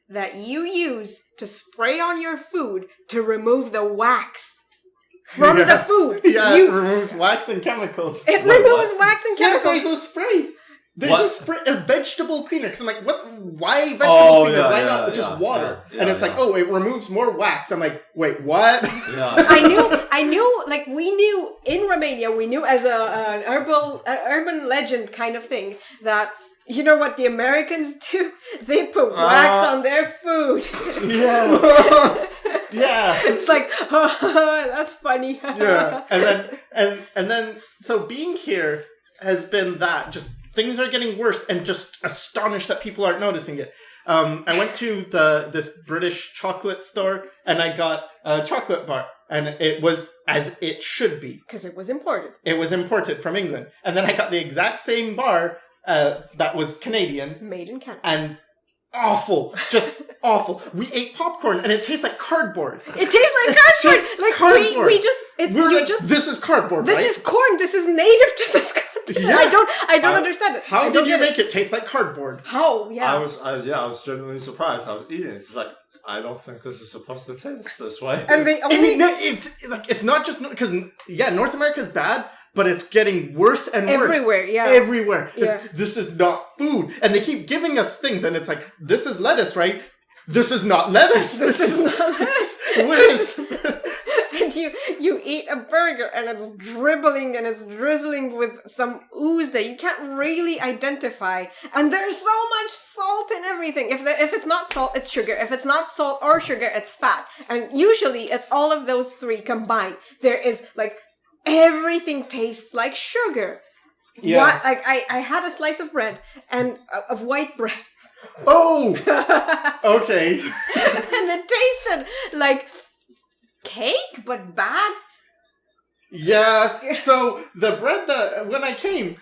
that you use to spray on your food to remove the wax from the food. Yeah, it removes wax and chemicals. It removes wax and chemicals. Yeah, there's a spray. There's a vegetable cleaner. Because I'm like, what? Why vegetable cleaner? Why not just water? And it's like, it removes more wax. I'm like, wait, what? Yeah. I knew, like, we knew in Romania, we knew as an urban legend kind of thing that, you know what the Americans do? They put wax on their food. Yeah. Yeah. It's like, that's funny. Yeah. And then, so being here has been that just things are getting worse and just astonished that people aren't noticing it. I went to this British chocolate store and I got a chocolate bar and it was as it should be. Because it was imported. It was imported from England. And then I got the exact same bar that was Canadian. Made in Canada. And awful. Just awful. We ate popcorn and it tastes like cardboard. It tastes like cardboard. Like cardboard. we just this is cardboard, this right? is corn. This is native to this country. Yeah. I don't understand it. How did you make it taste like cardboard? How? Yeah. I was genuinely surprised. I was eating it. It's like, I don't think this is supposed to taste this way. And they only... it's not just... Because, North America is bad, but it's getting worse and worse. Everywhere, yeah. Everywhere. Yeah. This is not food. And they keep giving us things, and it's like, this is lettuce, right? This is not lettuce. This is not lettuce. What is... And you eat a burger and it's dribbling and it's drizzling with some ooze that you can't really identify. And there's so much salt in everything. If it's not salt, it's sugar. If it's not salt or sugar, it's fat. And usually it's all of those three combined. There is like everything tastes like sugar. Yeah. I had a slice of bread and of white bread. Oh! Okay. And it tasted like cake, but bad. Yeah. So the bread that when I came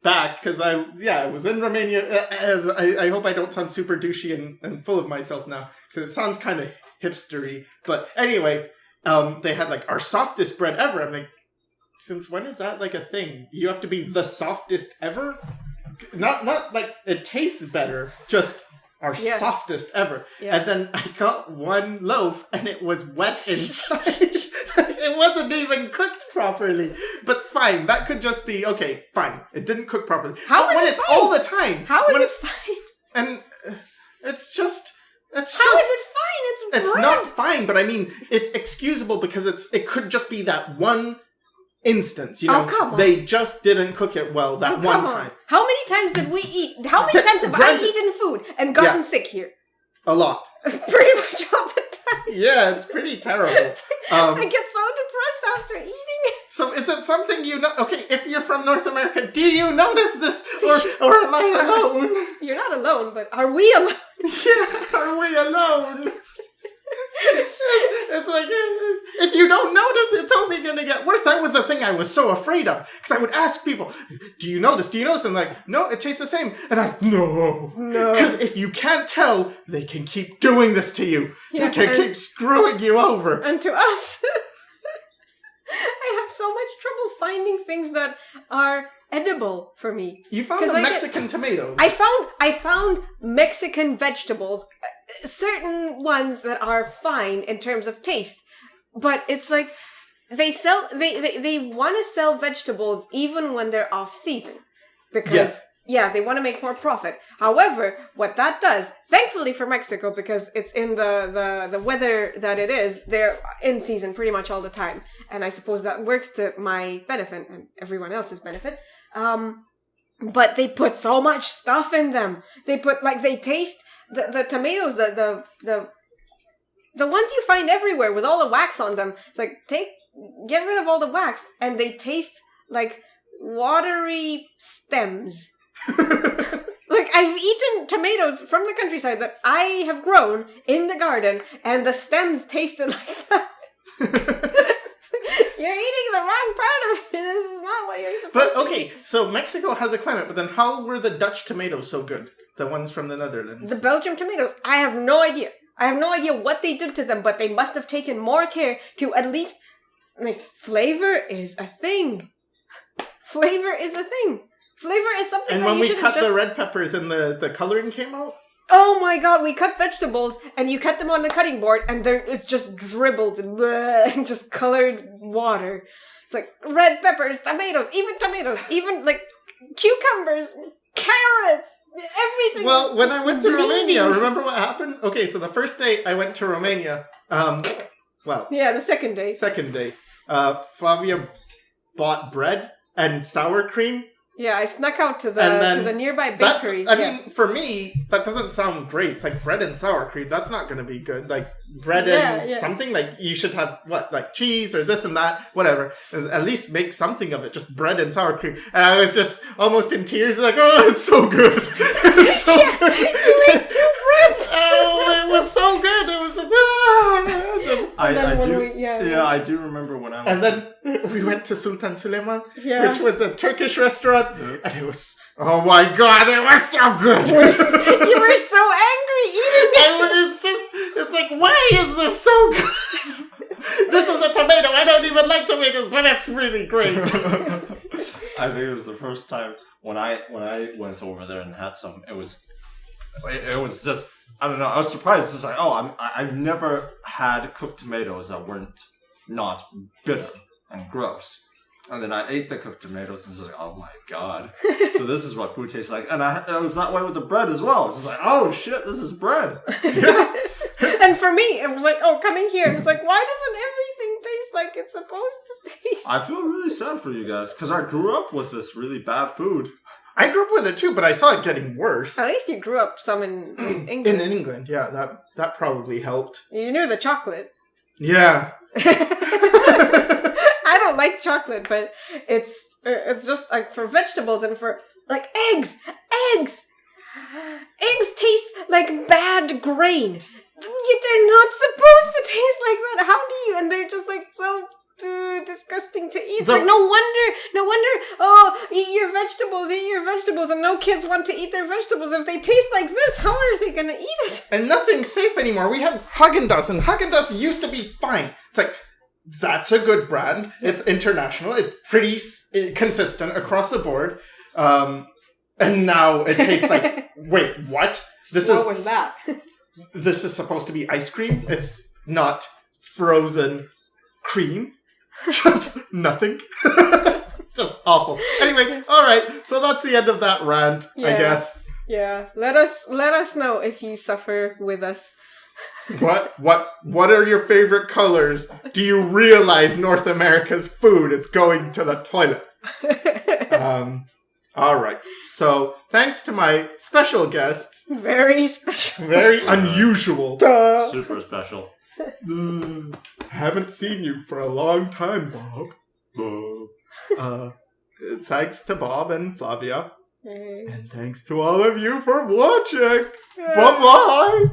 back, because I was in Romania. As I hope I don't sound super douchey and full of myself now, because it sounds kind of hipstery. But anyway, they had like our softest bread ever. I'm like, since when is that like a thing? You have to be the softest ever? Not like it tastes better, just our softest ever. Yeah. And then I got one loaf and it was wet inside. It wasn't even cooked properly. But fine, that could just be, okay, fine. It didn't cook properly. How but is when it it's fine? all the time. How is it fine? And it's just... How is it fine? It's bread. It's not fine, but I mean, it's excusable because it could just be that one instance, you know. Oh, come on. They just didn't cook it well that one time. How many times did we eat? How many times have I eaten food and gotten sick here? A lot. Pretty much all the time. Yeah, it's pretty terrible. I get so depressed after eating it. So is it something you know? Okay, if you're from North America, do you notice this? Or am I alone? You're not alone, but are we alone? Yeah, are we alone? It's like, if you don't notice, it's only going to get worse. That was the thing I was so afraid of. Because I would ask people, do you notice? Do you notice? And like, no, it tastes the same. And no. Because if you can't tell, they can keep doing this to you. Yeah, they can keep screwing you over. And to us, I have so much trouble finding things that are edible for me. You found a Mexican tomato. I found Mexican vegetables, certain ones that are fine in terms of taste, but it's like they want to sell vegetables even when they're off season because they want to make more profit. However, what that does, thankfully for Mexico, because it's in the weather that it is, they're in season pretty much all the time, and I suppose that works to my benefit and everyone else's benefit. But they put so much stuff in them. They put they taste the tomatoes, the ones you find everywhere with all the wax on them. It's like get rid of all the wax, and they taste like watery stems. Like I've eaten tomatoes from the countryside that I have grown in the garden, and the stems tasted like that. You're eating the wrong part of it. This is not what are you supposed But, to okay, so Mexico has a climate, but then how were the Dutch tomatoes so good? The ones from the Netherlands. The Belgium tomatoes, I have no idea. I have no idea what they did to them, but they must have taken more care to at least, like, flavor is a thing. Flavor is a thing. Flavor is something and that you when should we cut the red peppers and the coloring came out? Oh my god, we cut vegetables and you cut them on the cutting board and it's just dribbled and, bleh, and just colored water. It's like red peppers, tomatoes, even like cucumbers, carrots, everything. Well, when I went to Romania, remember what happened? Okay, so the first day I went to Romania, yeah, the second day. Second day, Flavia bought bread and sour cream. Yeah, I snuck out to the nearby bakery. I mean, for me, that doesn't sound great. It's like bread and sour cream. That's not going to be good. Like bread and something, like you should have like cheese or this and that, whatever. At least make something of it. Just bread and sour cream. And I was just almost in tears, like, oh, it's so good. It's so good. You ate 2 breads. Oh, it was so good. It was just, I do remember when I went. And then we went to Sultan Süleyman, which was a Turkish restaurant, and it was, oh my god, it was so good. You were so angry eating it. It's like, why is this so good? This is a tomato. I don't even like tomatoes, but it's really great. I think it was the first time when I went over there and had some. It was just, I don't know. I was surprised. It's just like, I've never had cooked tomatoes that weren't not bitter and gross. And then I ate the cooked tomatoes and it's like, oh my god. So this is what food tastes like. And I was that way with the bread as well. It's just like, oh shit, this is bread. And for me, it was like, coming here, it was like, why doesn't everything taste like it's supposed to taste? I feel really sad for you guys because I grew up with this really bad food. I grew up with it too, but I saw it getting worse. At least you grew up some in England. In England, yeah, that probably helped. You knew the chocolate. Yeah. I don't like chocolate, but it's just like for vegetables and for like eggs. Eggs taste like bad grain. They're not supposed to taste like that. How do you? And they're just like so disgusting to eat. It's like no wonder. Oh, eat your vegetables, and no kids want to eat their vegetables if they taste like this. How are they gonna eat it? And nothing's safe anymore. We had Häagen-Dazs, and Häagen-Dazs used to be fine. It's like, that's a good brand. It's international. It's pretty consistent across the board. And now it tastes like, wait, what? What was that? This is supposed to be ice cream. It's not frozen cream. Just nothing. Just awful. Anyway, all right. So that's the end of that rant, I guess. Yeah. Let us know if you suffer with us. What are your favorite colors? Do you realize North America's food is going to the toilet? All right. So, thanks to my special guests. Very special. Very unusual. Duh. Super special. Haven't seen you for a long time, Bob. Thanks to Bob and Flavia. And thanks to all of you for watching. Bye-bye.